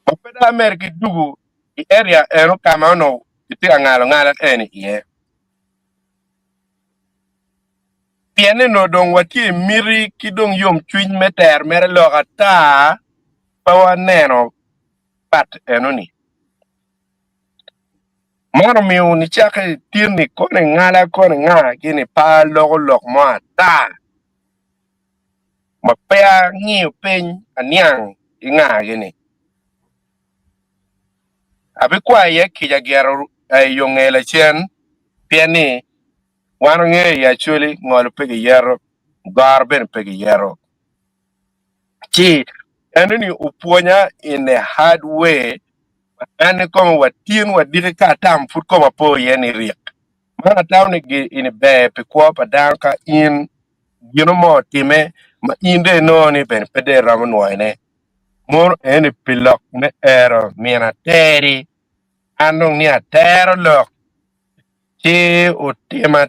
opeda America dugu I area eno kama no iti ngala eni ye. Piene no dong wati miri kidong yom chwiny meter mere loga ta pawa neno pat enoni. Mano miu ni chake tirni kone ngala kini pa logo lok moa ta. Ma pea ngiyo peny anyang inga gini. Abi kwa ye kija gero yung election piani wano nge ya chuli ngolo pegi yero garben pegi yero. Chi enoni uponya in a hard way ane koma watin wadiri ka tam fut koma po yeni riak. Mana tawni gi in be pe kwa padanka in gino mo time ma inde no ni ben pede ramanwaine. Mor eni pilok ne ero miena teri anong ni atero lok. Chi utima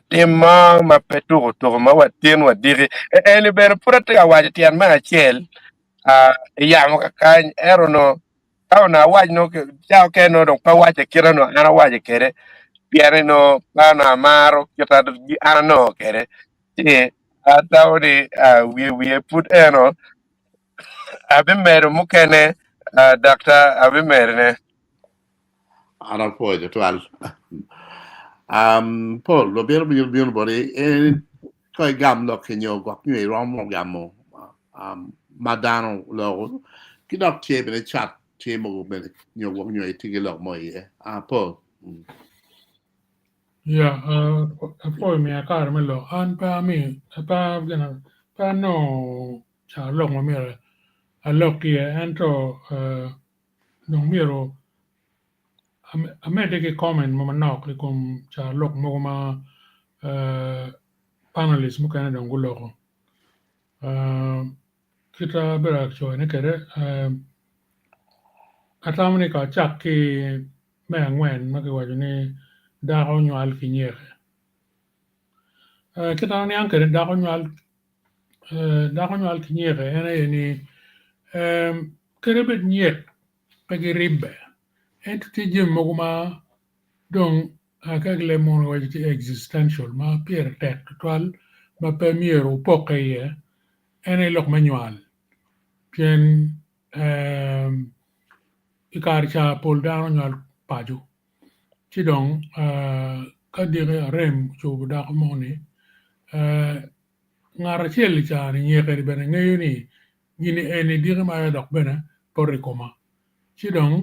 ma petu to ma watin wadiri eni ben purate ka wajitian ma achel yamo ka kan ero no tao na waj no chao ke no dong pa waj kira no ana waj kere piere no na maro kita ana no kere ti tao di we put eno abi mero mukene doctor abi merne Ana poi twal. Paul, lo bier body koi gam lo kenyo gok ni rom gamo. Madano lo kidok che bene chat che mo bene nyo wok nyo tigi lo mo ye. Paul. Yeah, poi mi akar melo an pa mi pa gana pa no cha lok mo mire a lok ye anto no miro a me de comment mo manok kom cha lok mo ma panelist mo kana dong gulo kita berak cho ne kere atamni ka chak ki me ngwen ma ke wajuni da ho nyal ki nyere kita ni ankere da ho nyal ki nyere ene ni kere bet nyek pegi ribbe entity jim moguma dong akagle mon wajiti existential ma pier tek twal ma pemiero poke ye ene lok manual pien ikar cha pol da ho nyal paju chidong ka dire rem chu da ko moni ngara cheli cha ni nyeke bene ngeyuni gini eni dire ma dok bene porikoma chidong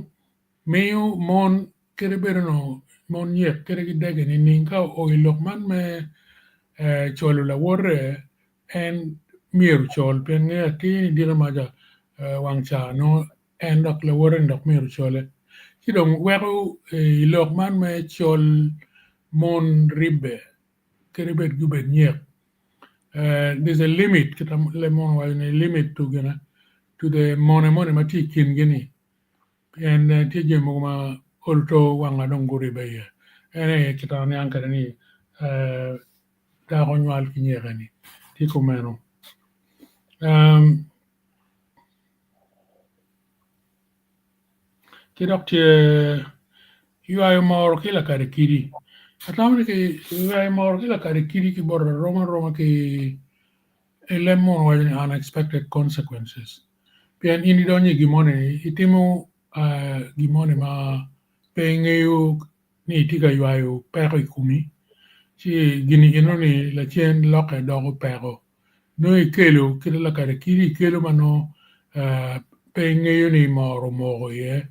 meyu mon kere bene no mon nyek kere gidege ni ninka o ilok man me cholu la wore en miru chol pen nge ti dire ma ja wang cha no en dok la wore dok miru chole chidong wero ilok man me chol mon ribbe kere bet gubet nyek there's a limit kita le mon wa ni limit to gana to the mon mati kin gini and ti je mo ma olto wanga dong guri be ye ene kita ni ankara ni da ho nyal ki nyere ni ti ko meno ki dok ti yu ay mor ki la kare kiri atamre ke yu ay mor ki la kare kiri ki bor roma ki lemon wa ni unexpected consequences pian ini donye gimone itimu gimone ma pengeyo ni tiga yuayo pero ikumi si gini ni la chien loke dogo pero no ikelo kila la kare kiri ikelo mano pengeyo ni moro ye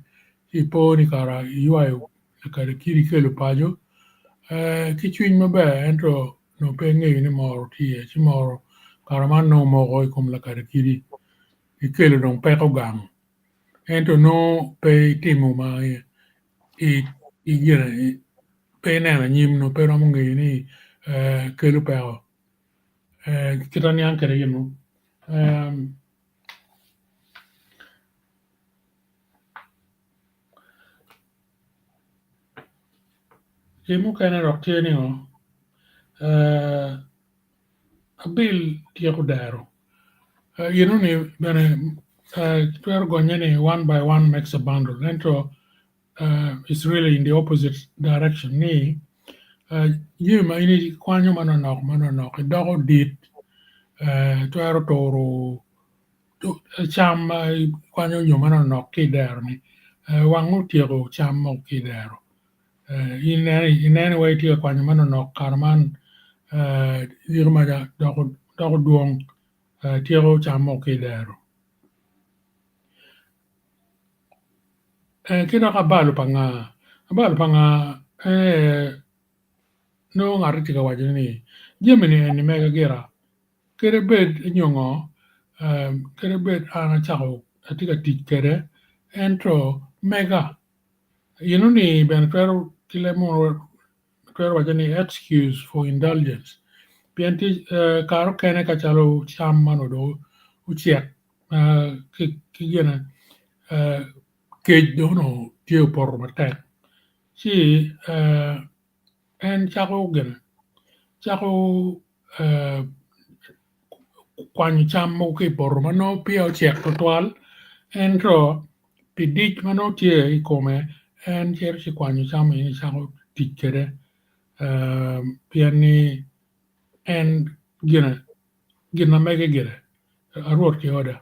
si po ni kara yuayo la kare kiri ikelo pajo kichwiny maber ento no pengeyo ni moro tiye si moro kara man no moro ikum la kare kiri ikelo dong pero gang ento no pe timo ma i pe nena nyim no pero mungi ni kelo pero kita ni ankere yemo yemo kana rokte ni o abil tieko daro ni bene tuero gonyene one by one makes a bundle ento it's really in the opposite direction ni yema ini kwanyo manonok dogo dit tuero toro cham kwanyo nyo manonok kidero ni wangu tieko cham mo kidero in any way tieko kwanyo manonok karman yirma dogo duong tieko cham mo kidero kina ka balu panga no ngari tika wajini Gemini ni mega gira kere bed nyongo kere bed ana chako tika tikere entro mega ni ben pero kile mo pero wajini excuse for indulgence pianti karo kene kachalo chamano do uchiek kigena kej dono tio por matek si en chako kwany cham mo ke por mano pio chiek total entro pidich mano tie ikome en cher si kwany cham ini chako tikere piani en gina mege gire aruot ki oda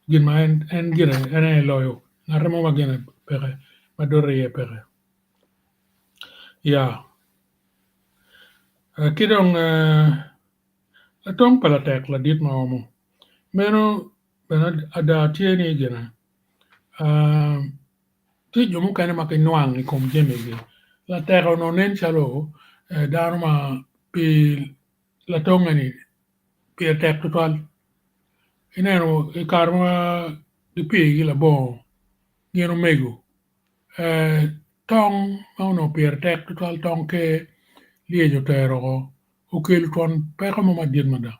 gina en gire ene loyo naremo magina pere madore ye pere ya kidong atong palatek la dit maomo meno bena ada tieni gina ti jomu kane make nwang ni kom jemege la tero no nen chalo darma pi la tongani pi tek total ineno karma di pi la bo ngeno mego tong no pi tek total tong ke liejo tero okel ton peko mo madien mada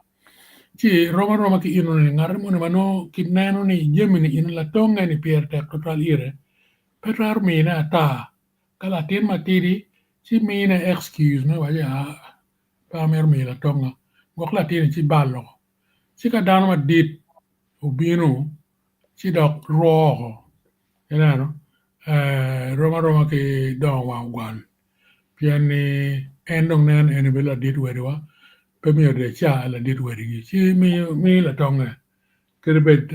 ci roma ki ino ni ngar mo ne mano ki neno ni Gemini in la tonga ni pier tek total ire petrar mina ta kala tin matiri ci mina excuse no waja pa mer mi la tonga gok la tin ci ballo ci ka dano ma dit ubino ci dok ro no roma ki don wa gwal piani endong nen ene bela dit wedwa pe mi de cha la dit wedi ci mi la tonga kerbet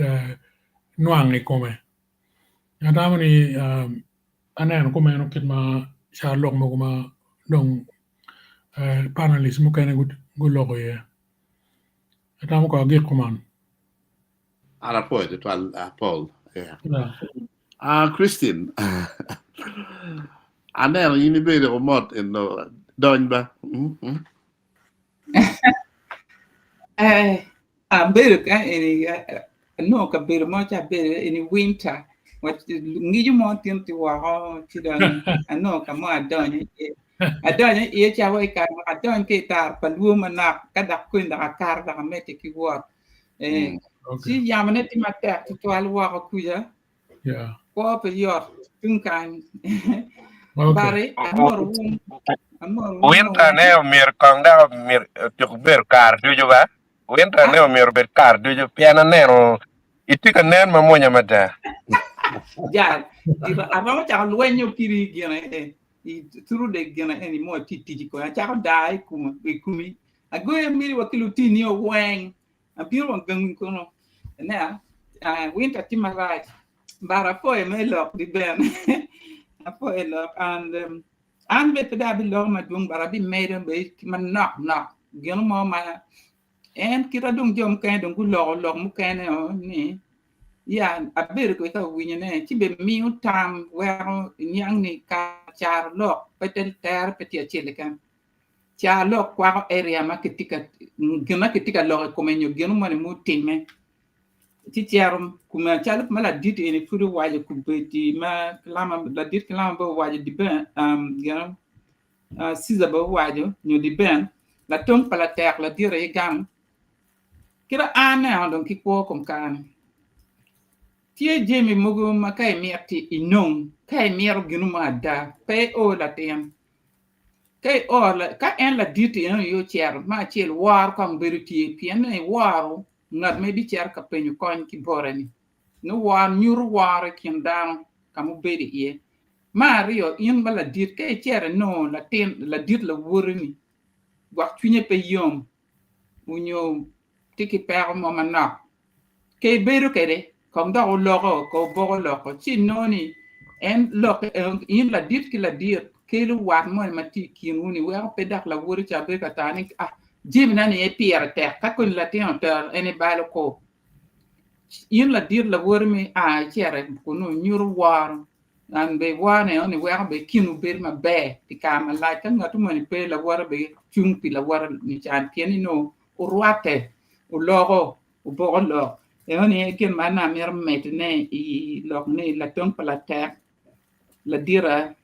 nuang ni come ya tamani anen come no kit ma cha lok mo ma dong panelismo kene gulogo ye tam ko gi kuman Ara poi det var Paul. Ja. yeah. Christine. Anel ini bede remote en donba. Beru kan ini no ka beru mo cha beru ini winter what ngi ju mo tin ti wa ho ti dan no ka mo adon ye cha wa ka adon ke ta palu mana ka dak kuin da kar da me ti ki wo si yamane ti matek ti twal wa ko ya yeah ko pe yo tung kan okay bare amor Winter ne mir kong da mir tuk ber kar duju ba. Winter ne mir ber kar duju piana neno itika nen mamonya mata. ya aba cha luenyo kiri gena i turu de gena eni mo titi ko cha dai kuma kumi ago miri wakilu tini o weng a biro gang ko no na winter ti marai but apoy me lock di ben. Apoy lock and be pada bi lock ma dung bara bi made be man knock. Gino mo ma en kita dung jom kan dung ku lock mu kan ni. Ya aber ko ka winya ne ti be mi tam wer nyang ni ka char lock petel ter petia chelekan. Cha lock kwa area ma ketika lock ko menyo gino mo ne mu timme. Ti tiarum kuma chaluk mala dit ene furu waje kubeti ma klama la dit klama bo waje di ben gam siza bo waje nyu di ben la tong pala tek la dire gam kira ana don ki ko kom kan tie jemi mugo makai miati inong kai miero ginu ma da pe o la tem kai o la ka en la dit ene yo tiar ma chiel war kom beruti pien e waru ngat me bi tiar ka penyu kon ki borani no wan nyuru ware kin dan kamu beri ye mario in bala dit ke chere no la dit la wurini wax tuñe pe yom unyo tiki per mo mana ke beru kede kom da logo ko bogo logo ci noni en lok in la dit ki la dit ke lu wat mo ma ti kin uni wa pe dak la wuri cha be ka tani jim na ne pierre ter ka ko la tin ter ene balo ko in la dir la wormi chere kuno nyuru war an be wane oni wer be kinu ber ma be ti kama la kan ngatu mani pe la war be chung pi la war ni chan tieni no urwate u logo u bogolo e oni ken mana mer metne I log ne la ton pala ta la dira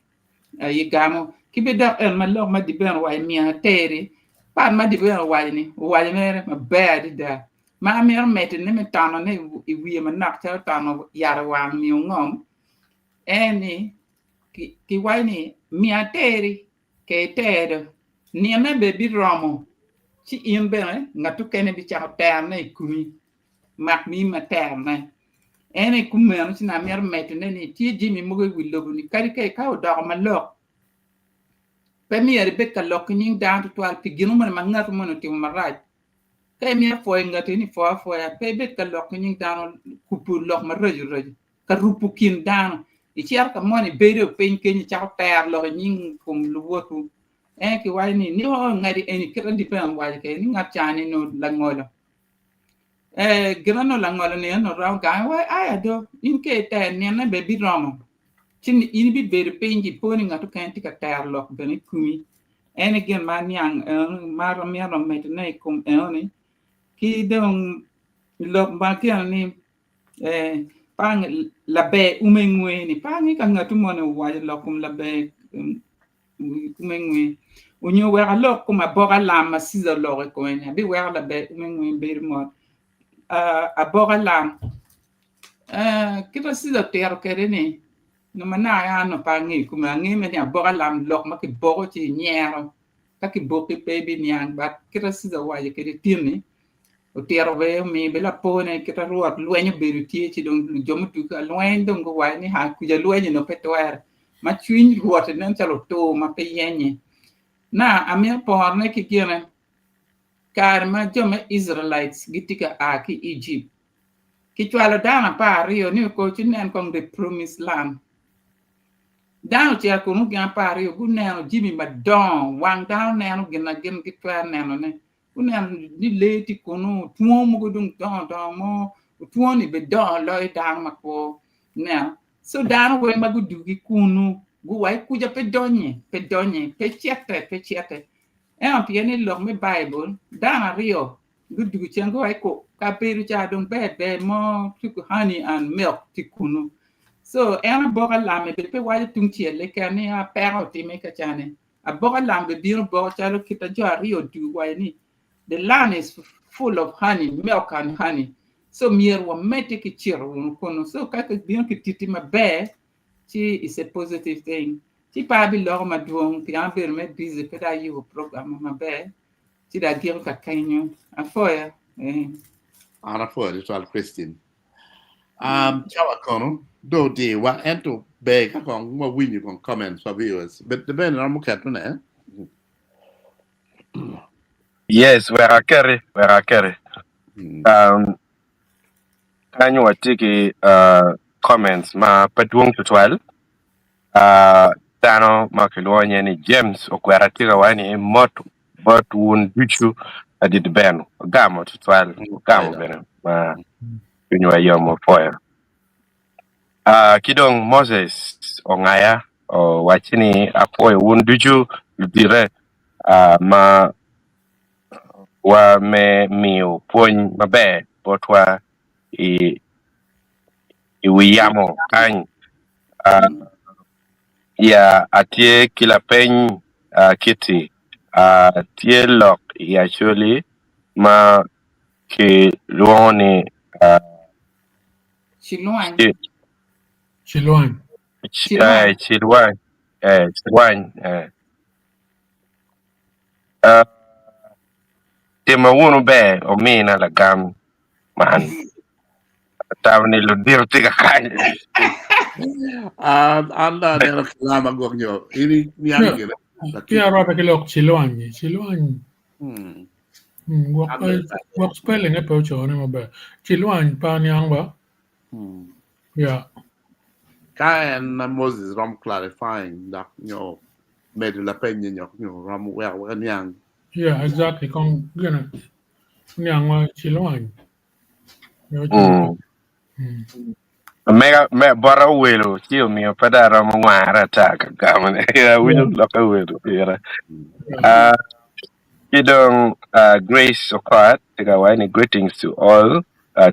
yi gamo ki be da el ma log ma di ben wa mi teri pan ma di ben wa ni mere ma be di da ma mer meten ne metano ne wi ma nak ta tano yar wa mi ngom eni ki wani mi ateri ke tedo ni me be bi romo ci imbe ngatu kene bi cha terne kumi mak mi ma terne eni kumeno ci na mer meten ne ti jimi mo wi lobu ni kari ke ka o do ma lok pe mi er be ka lok ni dan to al pi ginu ma ngatu mo no ti ma raj kay mi foi ngati ni fo ya pe bet ka lok ni dan kupu lok ma reju ka rupu kin dan I chiar ka moni bedo pen ken cha per lo ni kum luotu ki wai ni ho ngari eni kira di pen wai ke ni ngap chani no langolo grano langolo ne no raw ga wai ado in ke te ne na be bi romo chin in bi bedo pen ji poni ngatu kan ti ka ter lo beni kumi eni gen man yang mar mi ro met ne kum eni ki don lo ba ki ni pang la be umengwe ni pangi ka ngatu mona waje lokum la be umengwe unyo wa lokum aboga lam ma siza lore ko ni bi wa la be umengwe be mo aboga lam kito siza ter kere ni no mana ya no pangi kuma ngi me ni aboga lam lok ma ki bogo ti nyero ka ki boki pe bi nyang ba kito siza waje kere tirni o tero ve mi bela pone kita ruat luenyo beruti ci dong jom tu ka luen dong go wai ni ha ku ja luenyo no petwer ma chuin ruat nan chalo to ma pe yenye na amir por ne ki kire kar ma jom Israelites gitika a ki Egypt ki twala dana pa rio ni ko chinen kong the promised land down ti ko nu gan pa rio gu neno jimi ma don wang down neno gina gin ki twala neno ne unan ni leti kono tuo mo gudung don mo tuo ni be don lo dan mako na so dan we magudu gi kunu gu wai ku ja pe donye pe chete en pieni lo me bible dan rio gudu chengo ai ko ka peru cha don be mo tu honey and milk ti kunu so en boga la me pe wa tung tie le ka ni a pero ti me ka chane a boga la be biro bo cha lo kita jo rio du wai ni the land is full of honey, milk and honey. So mir wa mete ki chiro kono. So kaka bion ki titi ma be, chi is a positive thing. Chi pa bi lor ma duong pi an bir me busy pe da yu program ma be. Chi da giro ka kanyo. Afoya. Ana foi di tual Christine. Chawa kono do di wa ento be ka kong wa wini kong comments for viewers. But the ben na mo kato na Yes, wera kere. Kanyo watiki comments ma padung tutwal tano makilwanya ni James okwara tiga wani moto but won duchu adid ben gamo tutwal gamo ben ma kunywa yomo foya kidong Moses ongaya o wachini apoy won duchu dire ma wa me miu pony mabe botwa i wiyamo kany ya atie kila peny kiti tie lok actually ma ke luoni Chiluan. Chiluan. Chilwan tema wunu be o mina la gam man tawni lo dirtiga kany anda nero kilama gogno ini niang gila Kia rata kilok Chiluan. Chiluan. Work spelling e po chone mabe. Chiluan pa niang ba? Yeah. Kain Moses rom clarifying that made la peña rom well niang. Yeah, exactly. Kong gana niang wa Chiluan. me bora welo tio mio padara mo ngara taka gamane ya winyo loka welo era kidong Grace Okwat any greetings to all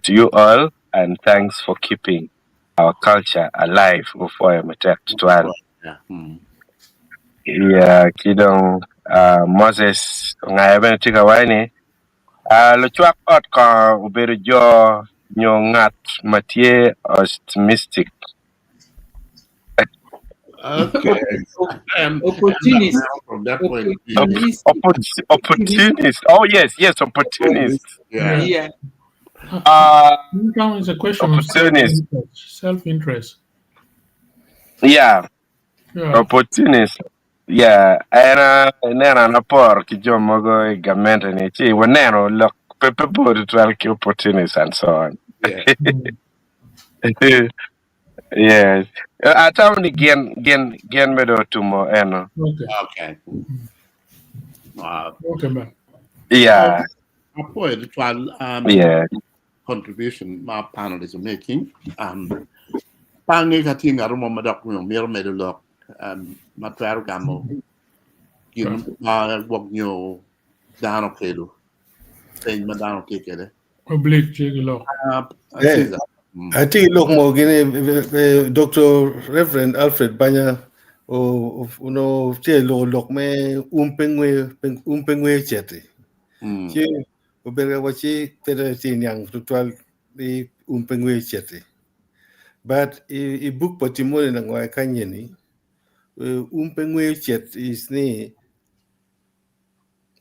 to you all and thanks for keeping our culture alive before matek twal ya kidong Moses ngaya tiga wani lo chwak ot ka ubedo jo ngat Mathieu optimistic. Okay. Opportunist. From that point of view. Opportunist. Oh yes, opportunist. Yeah. It's a question of self-interest. Yeah. Opportunist. Yeah. Era nena na por ki jomogo igamente ni chi waneno look pepe body to opportunist and so on. Yeah. Yes. Atawni gen medo tumo eno. Okay. Okay, man. Yeah. Apoy the trial contribution my panel is making. Pangi kating arumo madok mir medulok matwaro gamo. Gin wag nyo dano kedo. Pen madano kekede. Oblique chigilo. I think look more Dr. Reverend Alfred Banya o look me umpengwe chete. Che obere wachi tere yang tutual di umpengwe chete. But I book patimone na ngwa kanyeni umpengwe chet is ni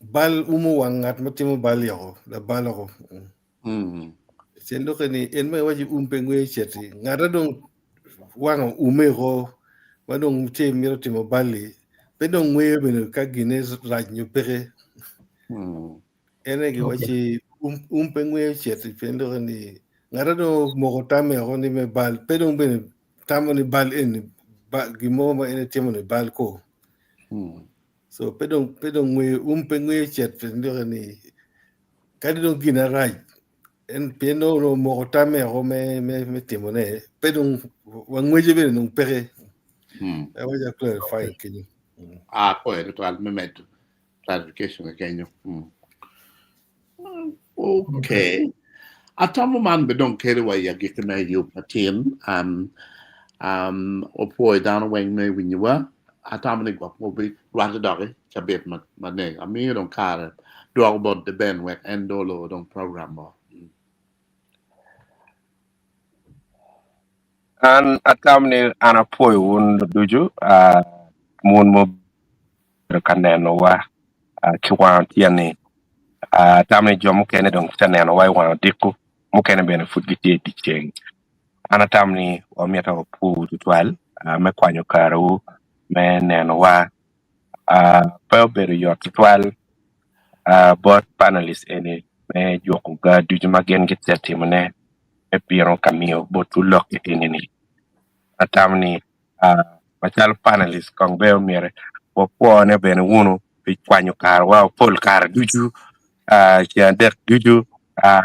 bal wangat matimo bal yako la bal ako. Sendo kani enme waji umpengwe cheti ngara dong wanga umego wadong te miro timo bali pedong ngwe beno kagine raj nyo pere ene gi waji umpengwe cheti pendo kani ngara do mogo tame ako ni me bal pedong beno tamo ni bal en gimo ma ene timo ni bal ko so pedong ngwe umpengwe chet pendo kani kadi dong gina raj en pieno no mogotame go me timone pero wangweje be no pere I was clarify kinyo pues total me meto clarification again okay atamo man be don't care why you get me you patin opoy down when me when you were atamo ni go mo be run dog chabet ma ne ami don't care dog about the ben work and dolo don't program An atamni anapoy won duju mun mo kaneno wa kiwan tiani tamni jomu kene don taneno wa wan diku mo kene bene futgiti dicheng anatamni o mieta o pu tutwal me kwanyo karu me neno wa pebere yo tutwal bot panelist ene me joku ga duju magen gitati mone e piro kamio botu lok ene ni atamni machal panelist kong beo miere po ne bene wunu pi kwanyo kar wa pol kar duju kia dek duju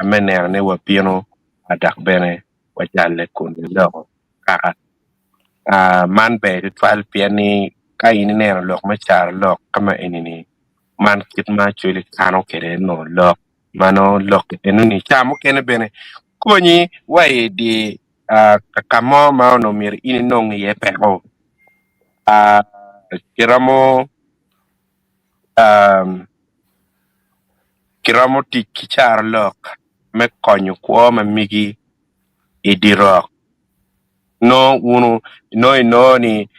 mener ne wa pieno adak bene wa jalle kunde loko kaka man be de twal pieni ka ini neno lok machar lok kama enini man kit ma chuli kano kere no lok mano lok enuni chamo kene bene konyi wai di kakamo ma no mir ini nong ye peko kiramo tikichar lok me konyo kwa ma migi idirok no unu no ni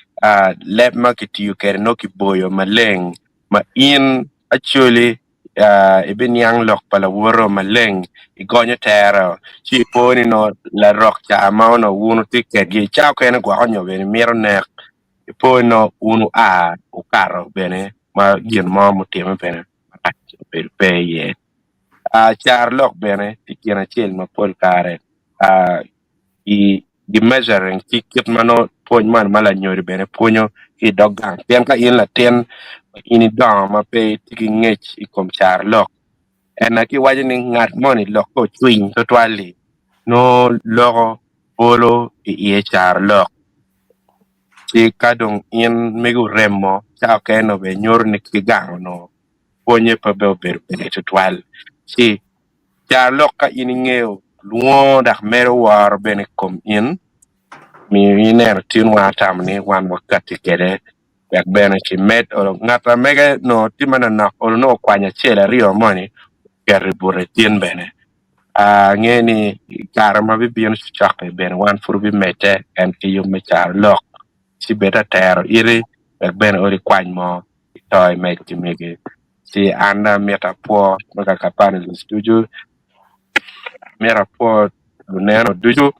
lep ma kitiyu kere no kiboyo maleng ma in actually ibin yang lok pala wuro maleng igonyo tero chi poni no la rock cha ma no unu tiket gi cha ko ene gwa onyo bene miro nek poni no unu ukaro bene ma gin mo mutime bene pe ye char lok bene tikina chel ma pol kare i measuring kit mano pony man mala nyori bene ponyo i dogang ten ka in la ten ini dong ma pe tiki ngech i kom char lok ena ki waje ni ngat moni lok ko twing to twali no loko bolo i char lok ti kadong in megu remo cha ke no be nyor ni ki gang no ponye pa be to twal si char lok ka ini ngeo luo dak mero war bene kom in mi ner tin wa tam ni wan wakati kere yak bene ci met o ngata mege no timana na o no kwanya chela rio moni kere bure tin bene ngeni karama bi bien ci chakle ben wan fur bi mete en ki yum me char lok ci beta ter iri yak bene o kwany mo toy met ci mege ci anda meta po maka kapane le studio mera po luneno duju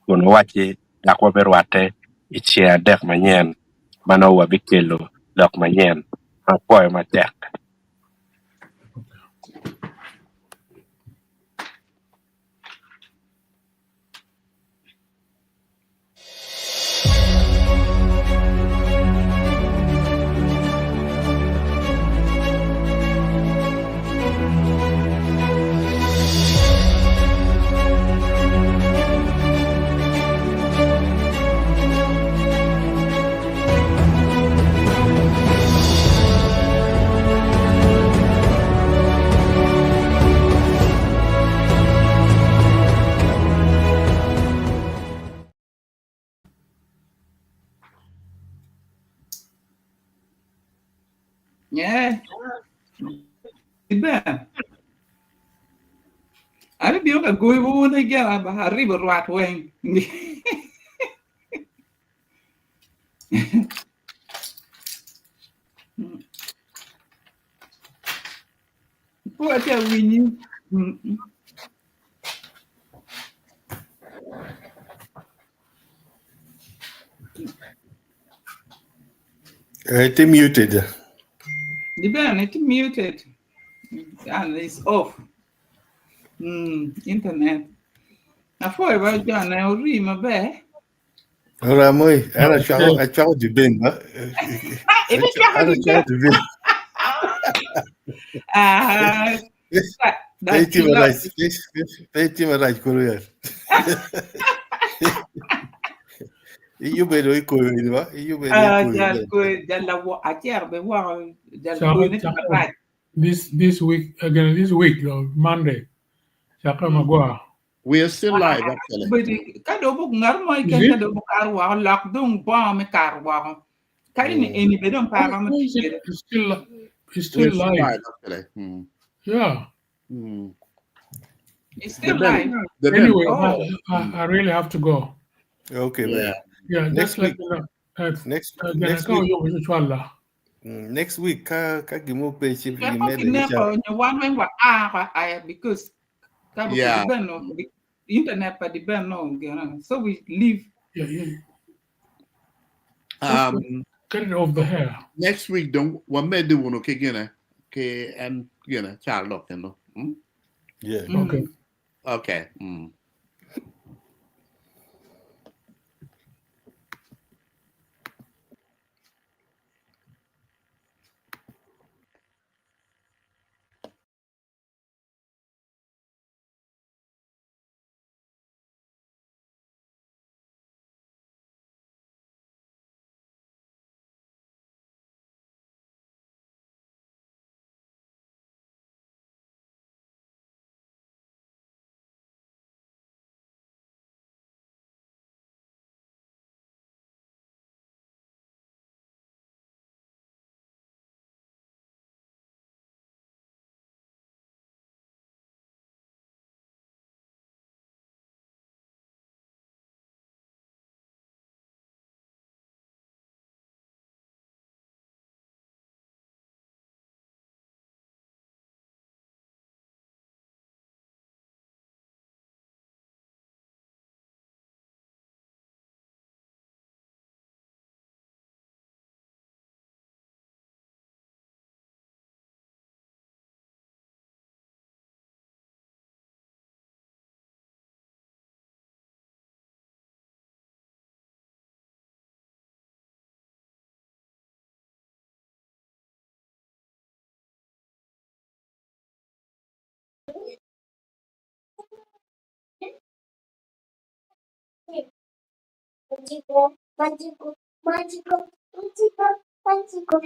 kun wachi dakwa berwate ichia dek manyen mano wabikelo dok manyen mapoy matek Yeah. Iba. Abi biyo ka goy wo na gela ba arriba ruat wen. What are we new? It's muted. The band it's muted and it's off. Internet. Na foi vai já na rima be. Ora moi, ana chao de bem, né? Ele já Ana chao de bem. Tem mais coroa. Io vedo i coglioni, va? Io vedo i coglioni. This week, again, this week, Monday. Chaka Magua. We are still live, actually. But kado buk ngar mo ikan kado buk arwa lock dong ba me karwa. Kain any bedon para mo It's still live. Actually. Yeah. It's still live. Anyway, I really have to go. Okay, yeah. Yeah, next week. Next week. Next week, kagimo pe chief because internet pa di ben no, so we leave. Yeah. Get it off the hair. Next week, don't what me do one okay, and Charlotte, Yeah. Okay. Okay. magical, magical, magical, magical, magical.